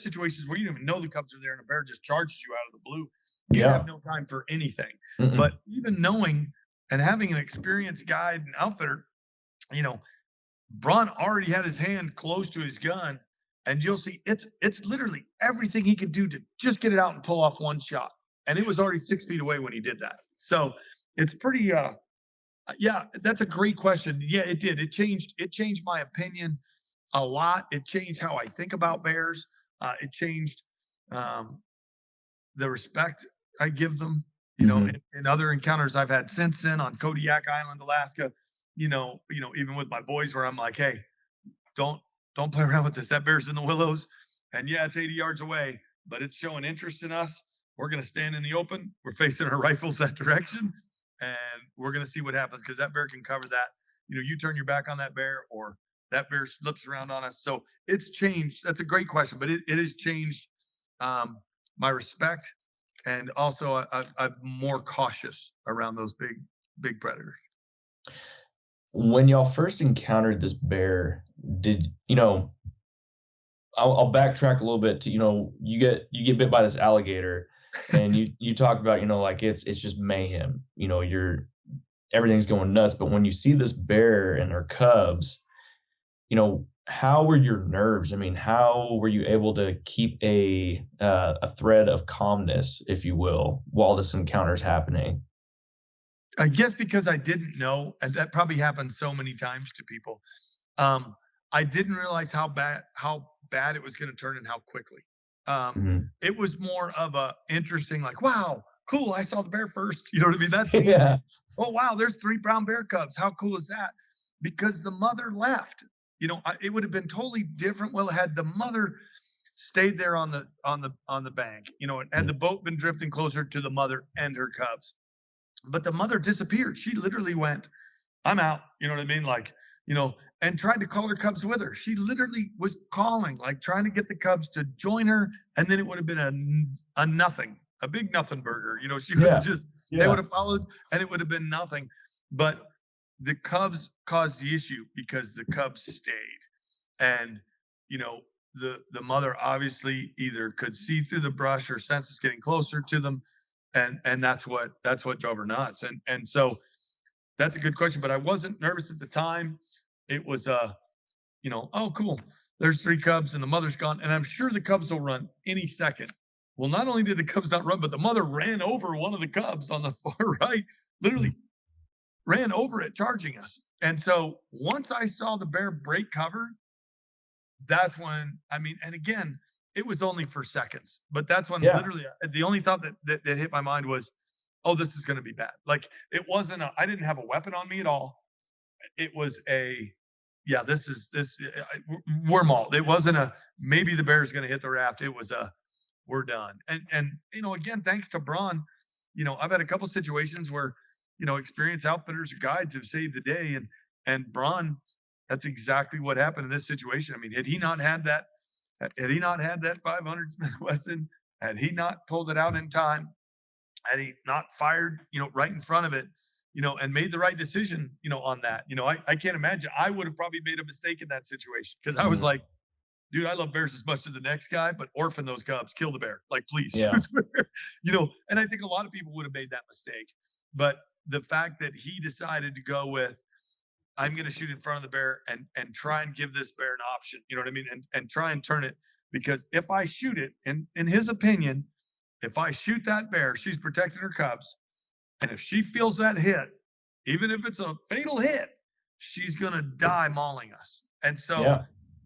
situations where you don't even know the cubs are there and a bear just charges you out of the blue. You have no time for anything. But even knowing and having an experienced guide and outfitter, Braun already had his hand close to his gun, and you'll see it's literally everything he could do to just get it out and pull off one shot. And it was already 6 feet away when he did that. So it's pretty, that's a great question. Yeah, it did. It changed my opinion a lot. It changed how I think about bears. It changed the respect I give them, in other encounters I've had since then on Kodiak Island, Alaska, even with my boys where I'm like, hey, don't play around with this. That bear's in the willows, and yeah, it's 80 yards away, but it's showing interest in us. We're going to stand in the open. We're facing our rifles that direction, and we're going to see what happens, because that bear can cover that. You turn your back on that bear, or that bear slips around on us. So it's changed. That's a great question, but it has changed my respect, and also I'm more cautious around those big predators. When y'all first encountered this bear, did I'll backtrack a little bit to you get bit by this alligator, and you talked about like it's just mayhem. Everything's going nuts. But when you see this bear and her cubs, how were your nerves? I mean, how were you able to keep a thread of calmness, if you will, while this encounter's happening? I guess because I didn't know, and that probably happens so many times to people. I didn't realize how bad it was going to turn and how quickly. It was more of a interesting, like, wow, cool, I saw the bear first. You know what I mean? That's yeah. Oh, wow, there's 3 brown bear cubs. How cool is that? Because the mother left. It would have been totally different. Well, had the mother stayed there on the bank, had the boat been drifting closer to the mother and her cubs. But the mother disappeared. She literally went, I'm out. You know what I mean? Like, and tried to call her cubs with her. She literally was calling, like trying to get the cubs to join her. And then it would have been a nothing, a big nothing burger. She would have they would have followed, and it would have been nothing. But the cubs caused the issue because the cubs stayed. And, the mother obviously either could see through the brush or sense it's getting closer to them. And that's what drove her nuts. And so that's a good question, but I wasn't nervous at the time. It was oh, cool. There's 3 cubs and the mother's gone. And I'm sure the cubs will run any second. Well, not only did the cubs not run, but the mother ran over one of the cubs on the far right, literally ran over it, charging us. And so once I saw the bear break cover, that's when, and again, it was only for seconds, but that's when literally the only thought that hit my mind was, oh, this is going to be bad. Like, it wasn't I didn't have a weapon on me at all. It was we're mauled. It wasn't maybe the bear's going to hit the raft. It was we're done. And again, thanks to Braun, I've had a couple situations where, experienced outfitters or guides have saved the day, and Braun, that's exactly what happened in this situation. I mean, had he not had that 500 Smith Wesson, had he not pulled it out in time, had he not fired, right in front of it, and made the right decision, on that, I can't imagine. I would have probably made a mistake in that situation, because I was like, dude, I love bears as much as the next guy, but orphan those cubs, kill the bear, like, please, shoot the bear, and I think a lot of people would have made that mistake. But the fact that he decided to go with, I'm going to shoot in front of the bear and try and give this bear an option, you know what I mean? And try and turn it, because if I shoot it, in his opinion, if I shoot that bear, she's protecting her cubs. And if she feels that hit, even if it's a fatal hit, she's going to die mauling us. And so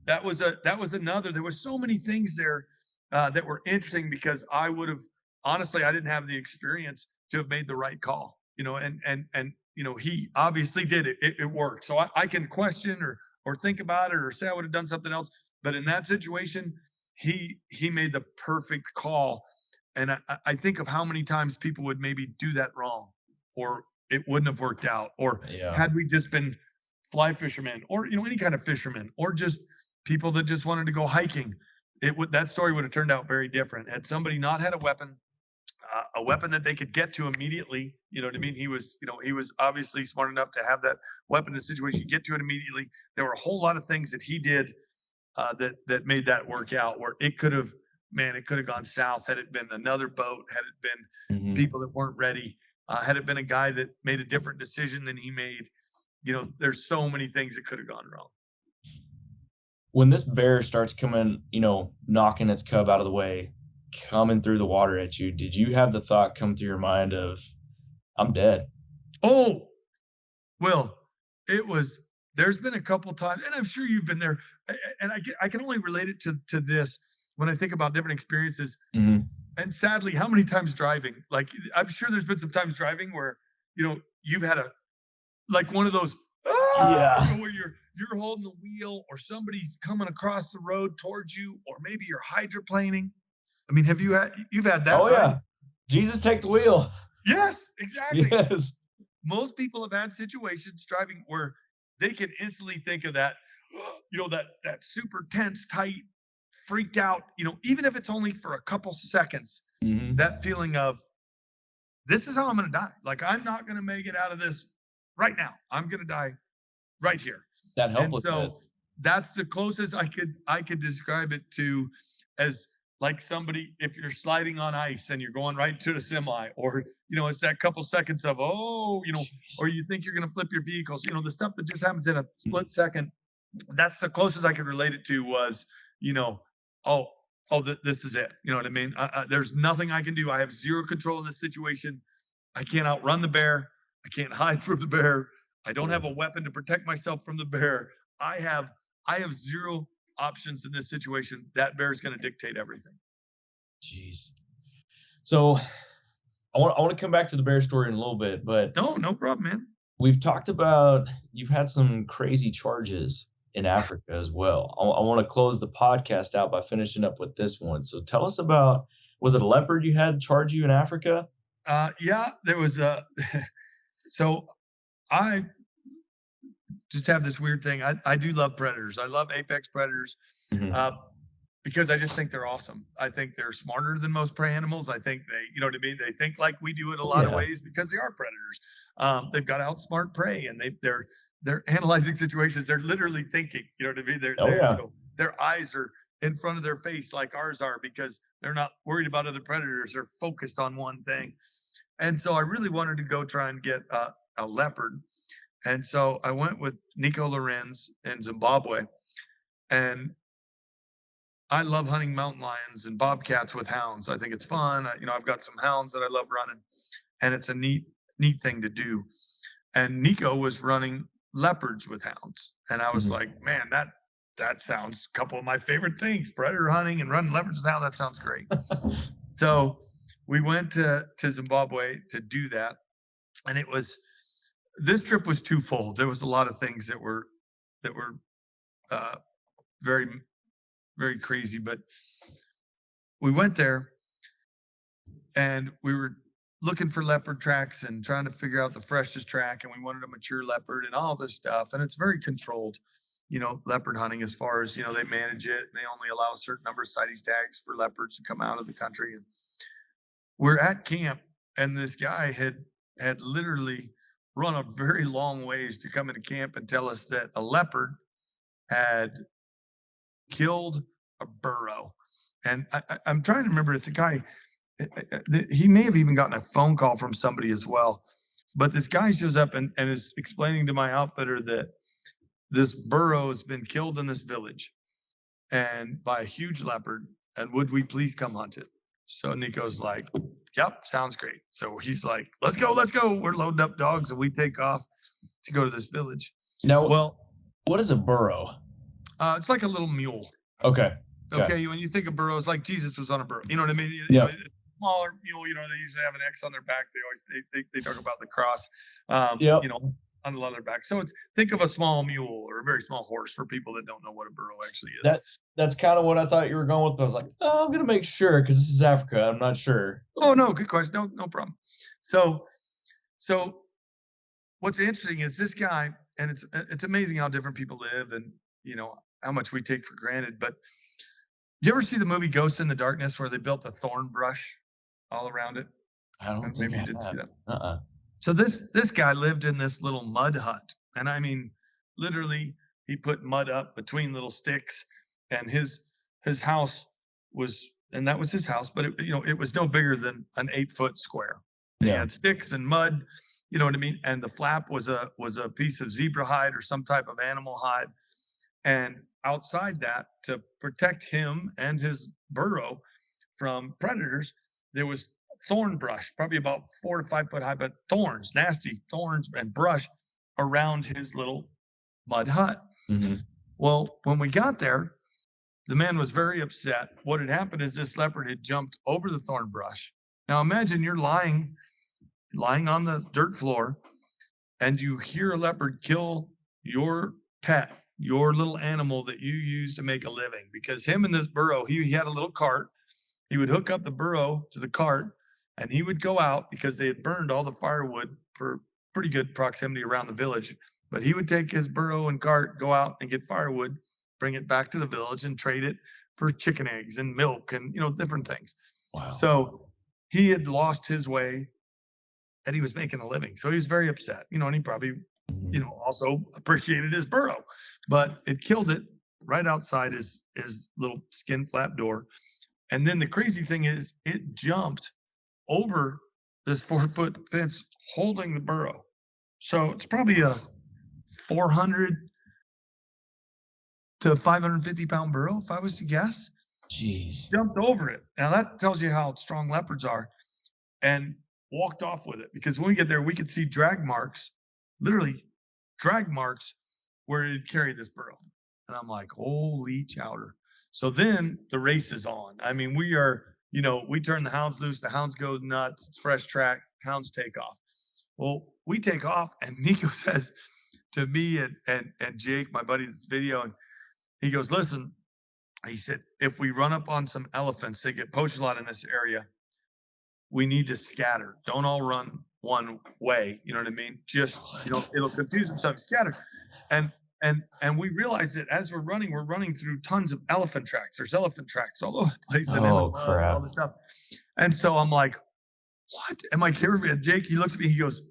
that was another. There were so many things there that were interesting because I would have honestly, I didn't have the experience to have made the right call, and he obviously did it. It worked. So I can question or think about it or say I would have done something else. But in that situation, he made the perfect call. And I think of how many times people would maybe do that wrong, or it wouldn't have worked out, or had we just been fly fishermen, or any kind of fishermen, or just people that just wanted to go hiking, that story would have turned out very different. Had somebody not had a weapon that they could get to immediately, you know what I mean? He was obviously smart enough to have that weapon in a situation, you get to it immediately. There were a whole lot of things that he did that made that work out, where it could have gone south had it been another boat, had it been people that weren't ready, had it been a guy that made a different decision than he made. There's so many things that could have gone wrong. When this bear starts coming, knocking its cub out of the way, coming through the water at you, did you have the thought come through your mind of, I'm dead? Oh, well, there's been a couple times, and I'm sure you've been there, and I can only relate it to this when I think about different experiences. And sadly, how many times driving, like I'm sure there's been some times driving where, you've had one of those, where you're holding the wheel, or somebody's coming across the road towards you, or maybe you're hydroplaning. I mean, you've had that? Oh, right? Yeah. Jesus, take the wheel. Yes, exactly. Yes. Most people have had situations driving where they can instantly think of that, that super tense, tight, freaked out, even if it's only for a couple seconds, that feeling of, this is how I'm going to die. Like, I'm not going to make it out of this right now. I'm going to die right here. That helplessness. And so that's the closest I could describe it to, as like somebody, if you're sliding on ice and you're going right to the semi, or, it's that couple seconds of, or you think you're going to flip your vehicles, the stuff that just happens in a split second. That's the closest I could relate it to was, this is it. You know what I mean? There's nothing I can do. I have zero control in this situation. I can't outrun the bear. I can't hide from the bear. I don't have a weapon to protect myself from the bear. I have zero options in this situation. That bear is going to dictate everything. Jeez. So I want to come back to the bear story in a little bit, but no problem, man. We've talked about, you've had some crazy charges in Africa as well. I want to close the podcast out by finishing up with this one. So tell us about, was it a leopard you had charge you in Africa? Yeah, there was so I just have this weird thing. I do love predators. I love apex predators because I just think they're awesome. I think they're smarter than most prey animals. I think they think like we do in a lot of ways because they are predators. They've got to outsmart prey, and they're analyzing situations. They're literally thinking, their eyes are in front of their face like ours are, because they're not worried about other predators. They're focused on one thing. And so I really wanted to go try and get a leopard. And so I went with Nico Lorenz in Zimbabwe, and I love hunting mountain lions and bobcats with hounds. I think it's fun. I've got some hounds that I love running, and it's a neat thing to do. And Nico was running leopards with hounds, and I was like, man, that sounds a couple of my favorite things: predator hunting and running leopards with hounds. That sounds great. So we went to Zimbabwe to do that, and this trip was twofold. There was a lot of things that were very, very crazy, but we went there and we were looking for leopard tracks and trying to figure out the freshest track, and we wanted a mature leopard and all this stuff. And it's very controlled, leopard hunting, as far as, they manage it. They only allow a certain number of CITES tags for leopards to come out of the country. And we're at camp, and this guy had literally run a very long ways to come into camp and tell us that a leopard had killed a burro. And I'm trying to remember if the guy, he may have even gotten a phone call from somebody as well. But this guy shows up and is explaining to my outfitter that this burro has been killed in this village and by a huge leopard, and would we please come hunt it? So Nico's like, yep, sounds great. So he's like, let's go. We're loading up dogs, and we take off to go to this village. Now, what is a burro? It's like a little mule. Okay. Okay. When you think of burros, like Jesus was on a burro. You know what I mean? Yeah. Smaller mule. They usually have an X on their back. They always they talk about the cross. On the leather back. So think of a small mule or a very small horse for people that don't know what a burro actually is. That's kind of what I thought you were going with. But I was like, oh, I'm gonna make sure because this is Africa. I'm not sure. Oh no, good question. No problem. So what's interesting is this guy, and it's amazing how different people live, and how much we take for granted. But did you ever see the movie Ghost in the Darkness where they built a thorn brush all around it? I don't think maybe you didn't see that. So this guy lived in this little mud hut, and I mean, literally, he put mud up between little sticks, and his house was, and that was his house, but it was no bigger than an 8-foot square. He had sticks and mud, you know what I mean, and the flap was a piece of zebra hide or some type of animal hide, and outside that, to protect him and his burro from predators, there was thorn brush, probably about 4 to 5 foot high, but thorns, nasty thorns and brush around his little mud hut. Mm-hmm. Well, when we got there, the man was very upset. What had happened is this leopard had jumped over the thorn brush. Now imagine you're lying on the dirt floor and you hear a leopard kill your pet, your little animal that you use to make a living, because him and this burro, he had a little cart. He would hook up the burro to the cart, and he would go out because they had burned all the firewood for pretty good proximity around the village. But he would take his burro and cart, go out and get firewood, bring it back to the village and trade it for chicken eggs and milk and, different things. Wow. So he had lost his way and he was making a living. So he was very upset, and he probably, also appreciated his burro, but it killed it right outside his little skin flap door. And then the crazy thing is it jumped over this 4-foot fence holding the burro. So it's probably a 400 to 550 pound burro, if I was to guess. Jeez. Jumped over it. Now that tells you how strong leopards are, and walked off with it, because when we get there, we could see drag marks, literally drag marks where it carried this burro. And I'm like, holy chowder. So then the race is on. I mean, we are, we turn the hounds loose, the hounds go nuts, it's fresh track, hounds take off. Well, we take off, and Nico says to me and Jake, my buddy that's videoing, he goes, listen, he said, if we run up on some elephants, they get poached a lot in this area, we need to scatter. Don't all run one way. You know what I mean? Just, it'll confuse them, so scatter. And we realized that as we're running through tons of elephant tracks. There's elephant tracks all over the place. And crap. All this stuff. And so I'm like, what? Am I carrying Jake? He looks at me, he goes,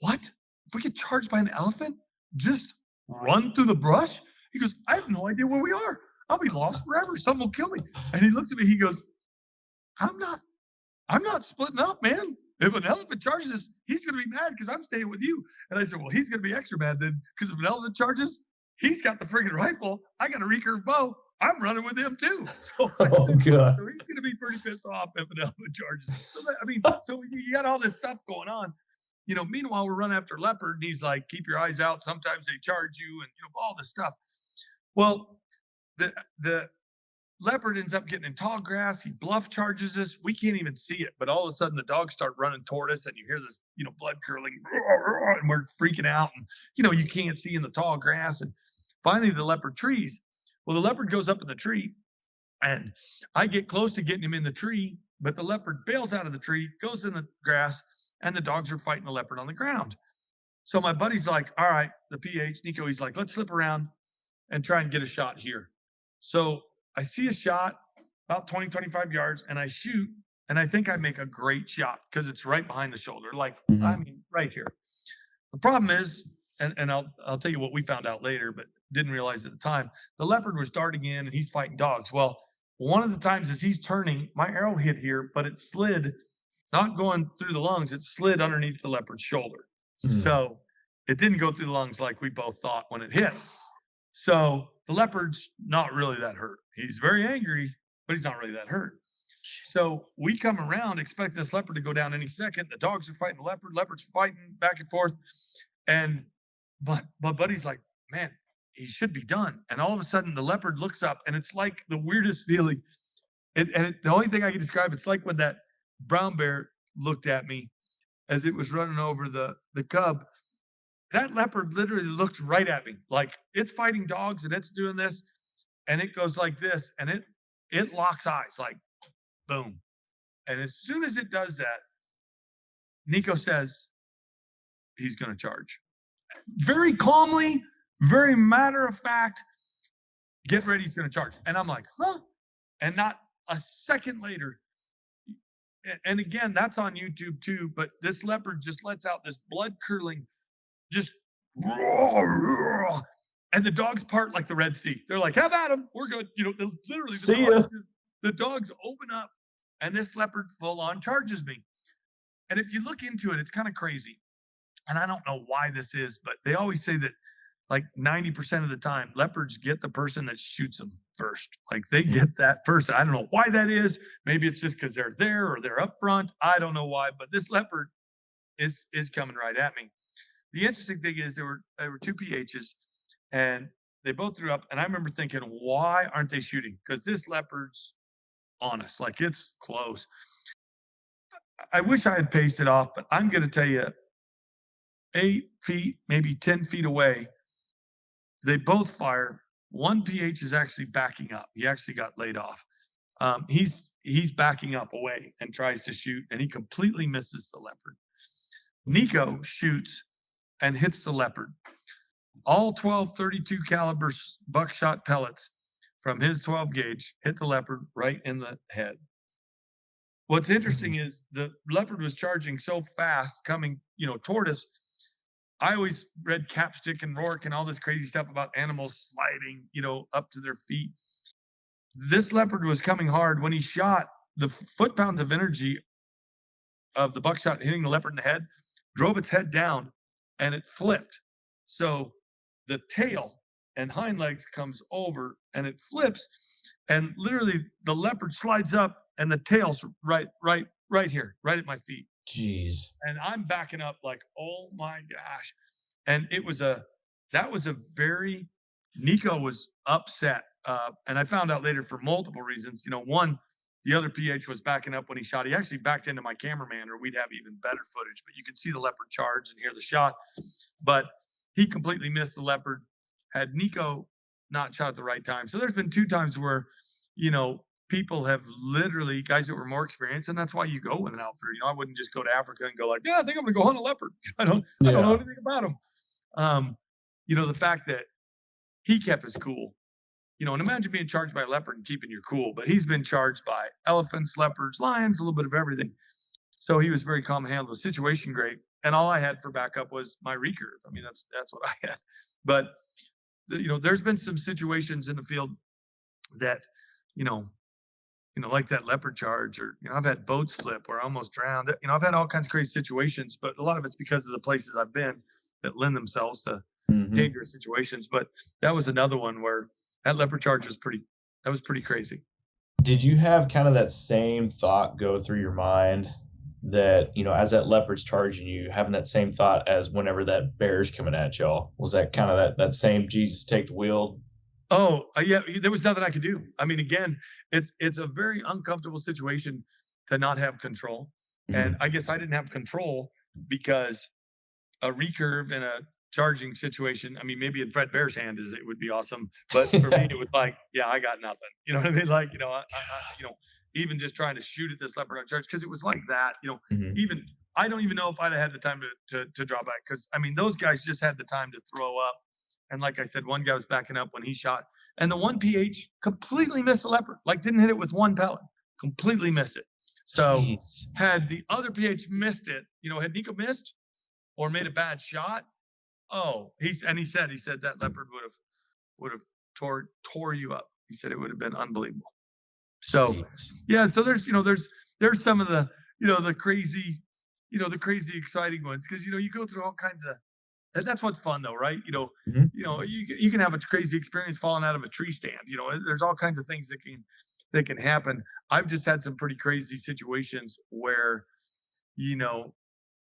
what? If we get charged by an elephant, just run through the brush? He goes, I have no idea where we are. I'll be lost forever. Someone will kill me. And he looks at me, he goes, I'm not splitting up, man. If an elephant charges us, he's going to be mad because I'm staying with you. And I said, well, he's going to be extra mad then, because if an elephant charges, he's got the freaking rifle. I got a recurve bow. I'm running with him too. So, God. So he's going to be pretty pissed off if an elephant charges. So you got all this stuff going on. Meanwhile, we're running after leopard, and he's like, keep your eyes out. Sometimes they charge you, and all this stuff. Well, the leopard ends up getting in tall grass. He bluff charges us. We can't even see it, but all of a sudden the dogs start running toward us, and you hear this, blood curdling, and we're freaking out. And you can't see in the tall grass. And finally, the leopard trees. Well, the leopard goes up in the tree, and I get close to getting him in the tree, but the leopard bails out of the tree, goes in the grass, and the dogs are fighting the leopard on the ground. So my buddy's like, all right, the PH, Nico, he's like, let's slip around and try and get a shot here. So I see a shot about 20, 25 yards, and I shoot, and I think I make a great shot because it's right behind the shoulder, right here. The problem is, and I'll tell you what we found out later, but didn't realize at the time, the leopard was darting in, and he's fighting dogs. Well, one of the times as he's turning, my arrow hit here, but it slid, not going through the lungs, it slid underneath the leopard's shoulder. So it didn't go through the lungs like we both thought when it hit. So the leopard's not really that hurt. He's very angry, but he's not really that hurt. So we come around, expect this leopard to go down any second. The dogs are fighting the leopard. Leopard's fighting back and forth. And my buddy's like, man, he should be done. And all of a sudden the leopard looks up, and it's like the weirdest feeling. The only thing I can describe, it's like when that brown bear looked at me as it was running over the cub. That leopard literally looked right at me, like it's fighting dogs and it's doing this, and it goes like this, and it locks eyes, like boom. And as soon as it does that, Nico says he's going to charge. Very calmly, very matter of fact, get ready, he's going to charge. And I'm like, huh? And not a second later, and again, that's on YouTube too, but this leopard just lets out this blood curdling, just, and the dogs part like the Red Sea. They're like, have at him, we're good. Literally, the dogs open up, and this leopard full on charges me. And if you look into it, it's kind of crazy. And I don't know why this is, but they always say that like 90% of the time, leopards get the person that shoots them first. Like they get that person. I don't know why that is. Maybe it's just because they're there or they're up front. I don't know why, but this leopard is coming right at me. The interesting thing is there were 2 PHs, and they both threw up. And I remember thinking, why aren't they shooting? Because this leopard's on us. Like it's close. I wish I had paced it off, but I'm going to tell you, 8 feet, maybe 10 feet away, they both fire. One PH is actually backing up. He actually got laid off. He's backing up away and tries to shoot, and he completely misses the leopard. Nico shoots and hits the leopard. All 12 .32 caliber buckshot pellets from his 12 gauge hit the leopard right in the head. What's interesting is the leopard was charging so fast, coming, toward us. I always read Capstick and Rourke and all this crazy stuff about animals sliding, up to their feet. This leopard was coming hard. When he shot, the foot-pounds of energy of the buckshot hitting the leopard in the head drove its head down, and it flipped. So the tail and hind legs comes over, and it flips, and literally the leopard slides up, and the tail's right here, right at my feet. Jeez. And I'm backing up like, oh my gosh. And that was a very, Nico was upset. And I found out later for multiple reasons. One, the other PH was backing up when he shot. He actually backed into my cameraman, or we'd have even better footage, but you can see the leopard charge and hear the shot. But he completely missed the leopard. Had Nico not shot at the right time. So there's been 2 times where, people have literally, guys that were more experienced, and that's why you go with an outfitter. I wouldn't just go to Africa and go like, yeah, I think I'm gonna go hunt a leopard. I don't know anything about him. The fact that he kept his cool, and imagine being charged by a leopard and keeping your cool, but he's been charged by elephants, leopards, lions, a little bit of everything. So he was very calm and handled the situation great. And all I had for backup was my recurve. I mean, that's what I had. But there's been some situations in the field that, like that leopard charge, or, I've had boats flip where I almost drowned. I've had all kinds of crazy situations, but a lot of it's because of the places I've been that lend themselves to dangerous situations. But that was another one where that leopard charge was pretty crazy. Did you have kind of that same thought go through your mind that, as that leopard's charging you, having that same thought as whenever that bear's coming at y'all? Was that kind of that same Jesus take the wheel? Oh, yeah, there was nothing I could do. I mean, again, it's a very uncomfortable situation to not have control. And I guess I didn't have control because a recurve in a charging situation, I mean, maybe in Fred Bear's hand it would be awesome. But for me, it was like, yeah, I got nothing. You know what I mean? Like, even just trying to shoot at this leopard on charge, because it was like that, even, I don't even know if I'd have had the time to draw back. Because, I mean, those guys just had the time to throw up. And like I said, one guy was backing up when he shot. And the one PH completely missed the leopard. Like, didn't hit it with one pellet. Completely missed it. So Jeez. Had the other PH missed it, had Nico missed or made a bad shot, he said that leopard would have tore you up. He said it would have been unbelievable. So Jeez. Yeah, so there's some of the, the crazy, the crazy exciting ones. Because, you go through all kinds of, and that's what's fun though, right? You can have a crazy experience falling out of a tree stand. There's all kinds of things that can happen. I've just had some pretty crazy situations where,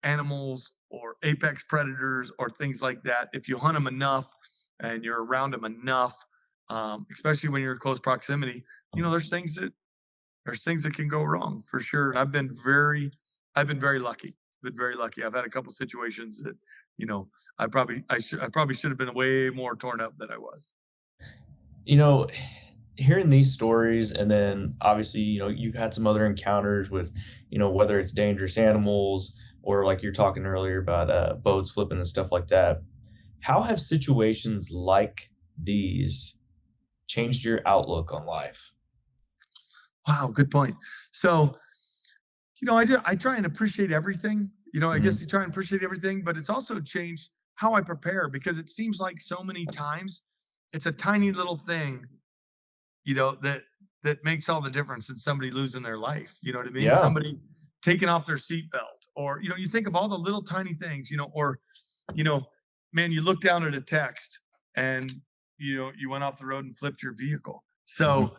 animals or apex predators or things like that, if you hunt them enough and you're around them enough, especially when you're in close proximity, there's things that can go wrong for sure. And I've been very lucky. Been very lucky. I've had a couple situations that, I probably should have been way more torn up than I was. Hearing these stories, and then obviously, you've had some other encounters with, whether it's dangerous animals or like you're talking earlier about boats flipping and stuff like that. How have situations like these changed your outlook on life? Wow, good point. So, I try and appreciate everything. I guess you try and appreciate everything, but it's also changed how I prepare, because it seems like so many times it's a tiny little thing, that makes all the difference in somebody losing their life. You know what I mean? Yeah. Somebody taking off their seatbelt, or, you think of all the little tiny things, or, man, you look down at a text and, you went off the road and flipped your vehicle. So,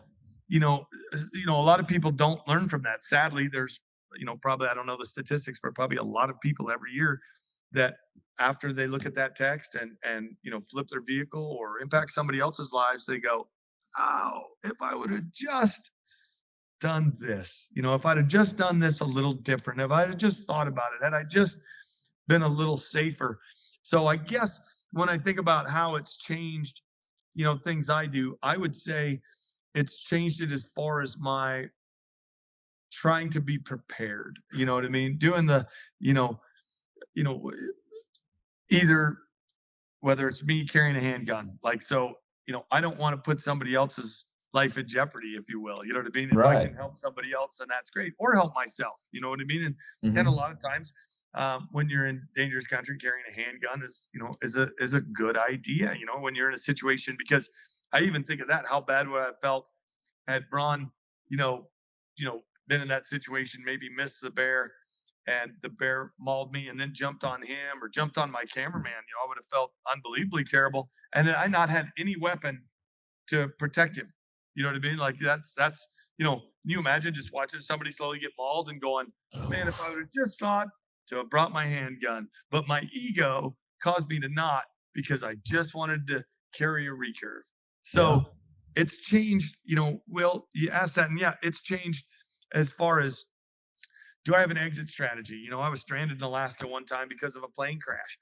a lot of people don't learn from that. Sadly, there's, probably, I don't know the statistics, but probably a lot of people every year that after they look at that text and, flip their vehicle or impact somebody else's lives, they go, oh, if I would have just done this, if I'd have just done this a little different, if I'd have just thought about it, had I just been a little safer. So I guess when I think about how it's changed, things I do, I would say it's changed it as far as my trying to be prepared. You know what I mean? Doing the, either whether it's me carrying a handgun, like, so, I don't want to put somebody else's life in jeopardy, if you will. You know what I mean? If I can help somebody else, then that's great, or help myself. You know what I mean? And a lot of times, when you're in dangerous country, carrying a handgun is a good idea. When you're in a situation, because I even think of that, how bad would I have felt had Braun, been in that situation, maybe missed the bear, and the bear mauled me and then jumped on him or jumped on my cameraman. I would have felt unbelievably terrible. And then I not had any weapon to protect him. You know what I mean? Like that's, can you imagine just watching somebody slowly get mauled and going, man, if I would have just thought to have brought my handgun, but my ego caused me to not, because I just wanted to carry a recurve. So it's changed, Will, you asked that, and yeah, it's changed as far as, do I have an exit strategy? I was stranded in Alaska one time because of a plane crash,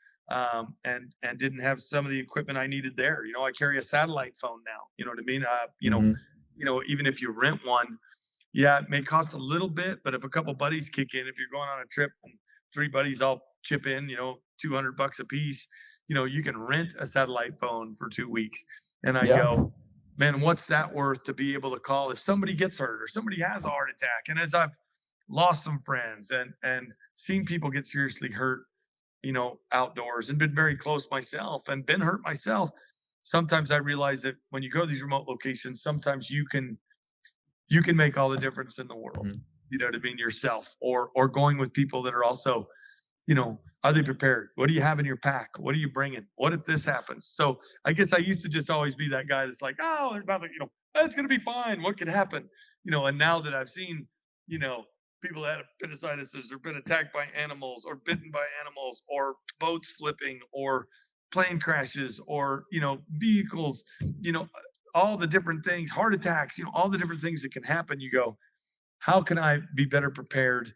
and didn't have some of the equipment I needed there. I carry a satellite phone now. You know what I mean? Even if you rent one, yeah, it may cost a little bit, but if a couple buddies kick in, if you're going on a trip and 3 buddies all chip in, $200 a piece, you can rent a satellite phone for 2 weeks. And I go, man, what's that worth to be able to call if somebody gets hurt or somebody has a heart attack? And as I've lost some friends and seen people get seriously hurt, outdoors, and been very close myself and been hurt myself, sometimes I realize that when you go to these remote locations, sometimes you can make all the difference in the world. You know what I mean? Yourself, or going with people that are also, are they prepared? What do you have in your pack? What are you bringing? What if this happens? So I guess I used to just always be that guy that's like, oh, there's nothing, it's going to be fine. What could happen? And now that I've seen, people that have appendicitis or been attacked by animals or bitten by animals or boats flipping or plane crashes or, vehicles, all the different things, heart attacks, all the different things that can happen. You go, how can I be better prepared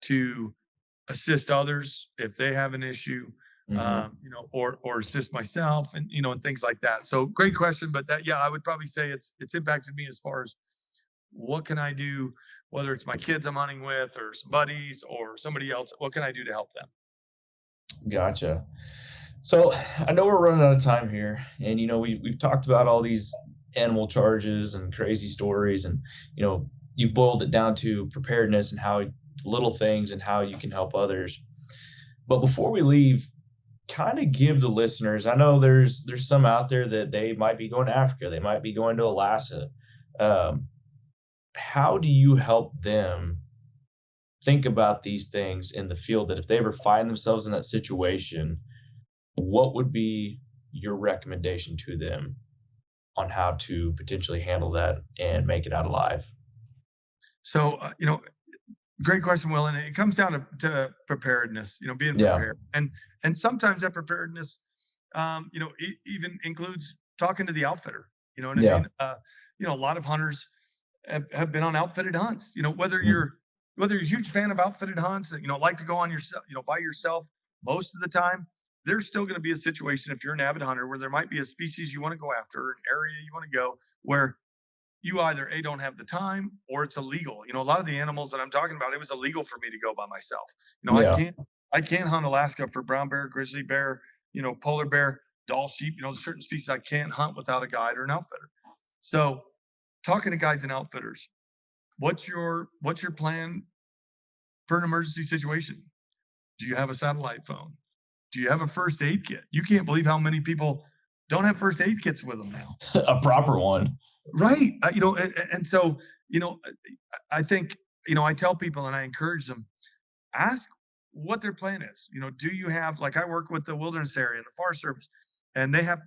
to assist others if they have an issue, or assist myself and, and things like that. So great question. But that, I would probably say it's impacted me as far as what can I do, whether it's my kids I'm hunting with or some buddies or somebody else, what can I do to help them? Gotcha. So I know we're running out of time here, and, we've talked about all these animal charges and crazy stories, and, you've boiled it down to preparedness and how little things and how you can help others. But before we leave, kind of give the listeners, I know there's some out there that they might be going to Africa, they might be going to Alaska. How do you help them think about these things in the field, that if they ever find themselves in that situation, what would be your recommendation to them on how to potentially handle that and make it out alive? So, great question, Will. And it comes down to preparedness, being prepared. And sometimes that preparedness even includes talking to the outfitter. You know what I Yeah. mean? A lot of hunters have been on outfitted hunts. Whether Mm. you're a huge fan of outfitted hunts, like to go on yourself, by yourself most of the time, there's still going to be a situation if you're an avid hunter where there might be a species you want to go after, an area you want to go where you either don't have the time or it's illegal. A lot of the animals that I'm talking about, it was illegal for me to go by myself. Yeah. I can't hunt Alaska for brown bear, grizzly bear, polar bear, doll sheep. Certain species I can't hunt without a guide or an outfitter. So talking to guides and outfitters, what's your plan for an emergency situation? Do you have a satellite phone? Do you have a first aid kit? You can't believe how many people don't have first aid kits with them now. A proper one. Right. And so, I think, I tell people and I encourage them, ask what their plan is. Do you have, like, I work with the wilderness area and the Forest Service, and I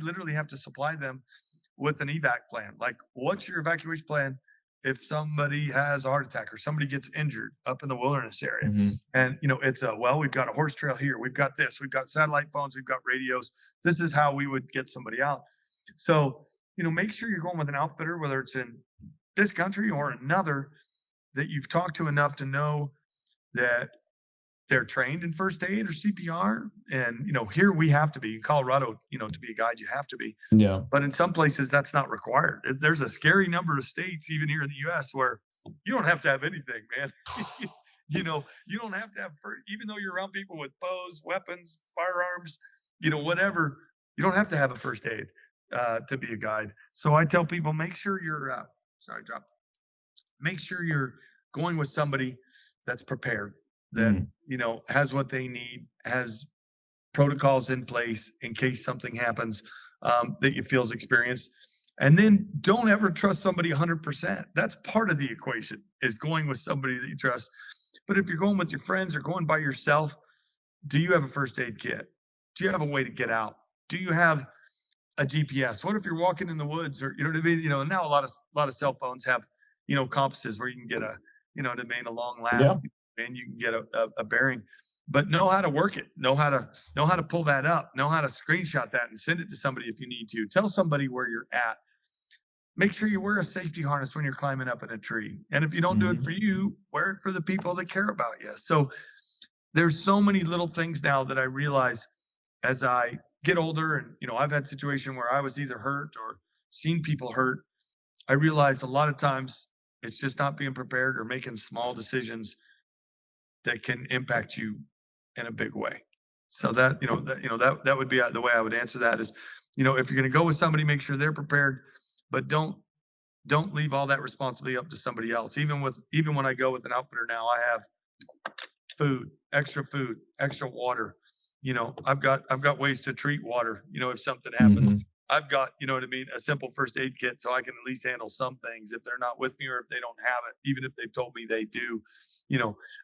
literally have to supply them with an evac plan. Like, what's your evacuation plan if somebody has a heart attack or somebody gets injured up in the wilderness area? Mm-hmm. And, it's we've got a horse trail here. We've got this, we've got satellite phones, we've got radios. This is how we would get somebody out. So, make sure you're going with an outfitter, whether it's in this country or another, that you've talked to enough to know that they're trained in first aid or CPR. And, here we have to be in Colorado, to be a guide, you have to be. Yeah. But in some places that's not required. There's a scary number of states, even here in the US, where you don't have to have anything, man. You don't have to have, even though you're around people with bows, weapons, firearms, whatever, you don't have to have a first aid to be a guide. So I tell people, make sure you're, make sure you're going with somebody that's prepared, that, has what they need, has protocols in place in case something happens, that you feel is experienced. And then don't ever trust somebody 100%. That's part of the equation, is going with somebody that you trust. But if you're going with your friends or going by yourself, do you have a first aid kit? Do you have a way to get out? Do you have a GPS? What if you're walking in the woods, or, now a lot of cell phones have, compasses where you can get a long lap, and you can get a bearing, but know how to work it, know how to pull that up, know how to screenshot that and send it to somebody if you need to. Tell somebody where you're at. Make sure you wear a safety harness when you're climbing up in a tree. And if you don't do it for you, wear it for the people that care about you. So there's so many little things now that I realize as I get older, and, I've had situations where I was either hurt or seen people hurt. I realize a lot of times it's just not being prepared or making small decisions that can impact you in a big way. So that would be the way I would answer that is, if you're going to go with somebody, make sure they're prepared, but don't leave all that responsibility up to somebody else. Even when I go with an outfitter now, I have food, extra water. I've got ways to treat water, if something happens. I've got, a simple first aid kit, so I can at least handle some things if they're not with me or if they don't have it, even if they've told me they do.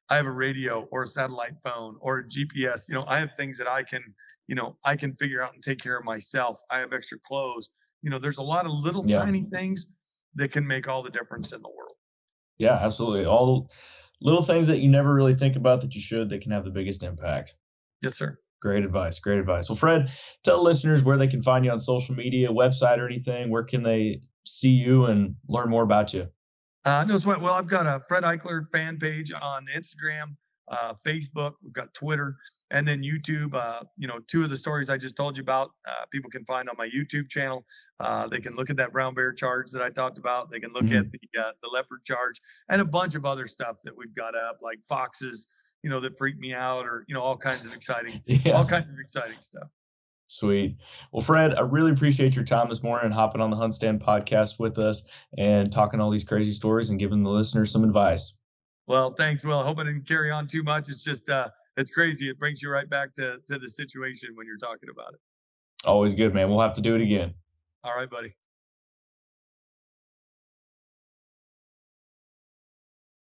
I have a radio or a satellite phone or a GPS. I have things that I can figure out and take care of myself. I have extra clothes. There's a lot of little tiny things that can make all the difference in the world. Yeah, absolutely. All little things that you never really think about that you should, that can have the biggest impact. Yes, sir. Great advice. Great advice. Well, Fred, tell listeners where they can find you on social media, website, or anything. Where can they see you and learn more about you? Well, I've got a Fred Eichler fan page on Instagram, Facebook. We've got Twitter, and then YouTube. Two of the stories I just told you about, people can find on my YouTube channel. They can look at that brown bear charge that I talked about. They can look at the leopard charge and a bunch of other stuff that we've got up, like foxes, that freak me out, or, all kinds of exciting stuff. Sweet. Well, Fred, I really appreciate your time this morning and hopping on the HuntStand podcast with us and talking all these crazy stories and giving the listeners some advice. Well, thanks, Will. I hope I didn't carry on too much. It's just, it's crazy. It brings you right back to the situation when you're talking about it. Always good, man. We'll have to do it again. All right, buddy.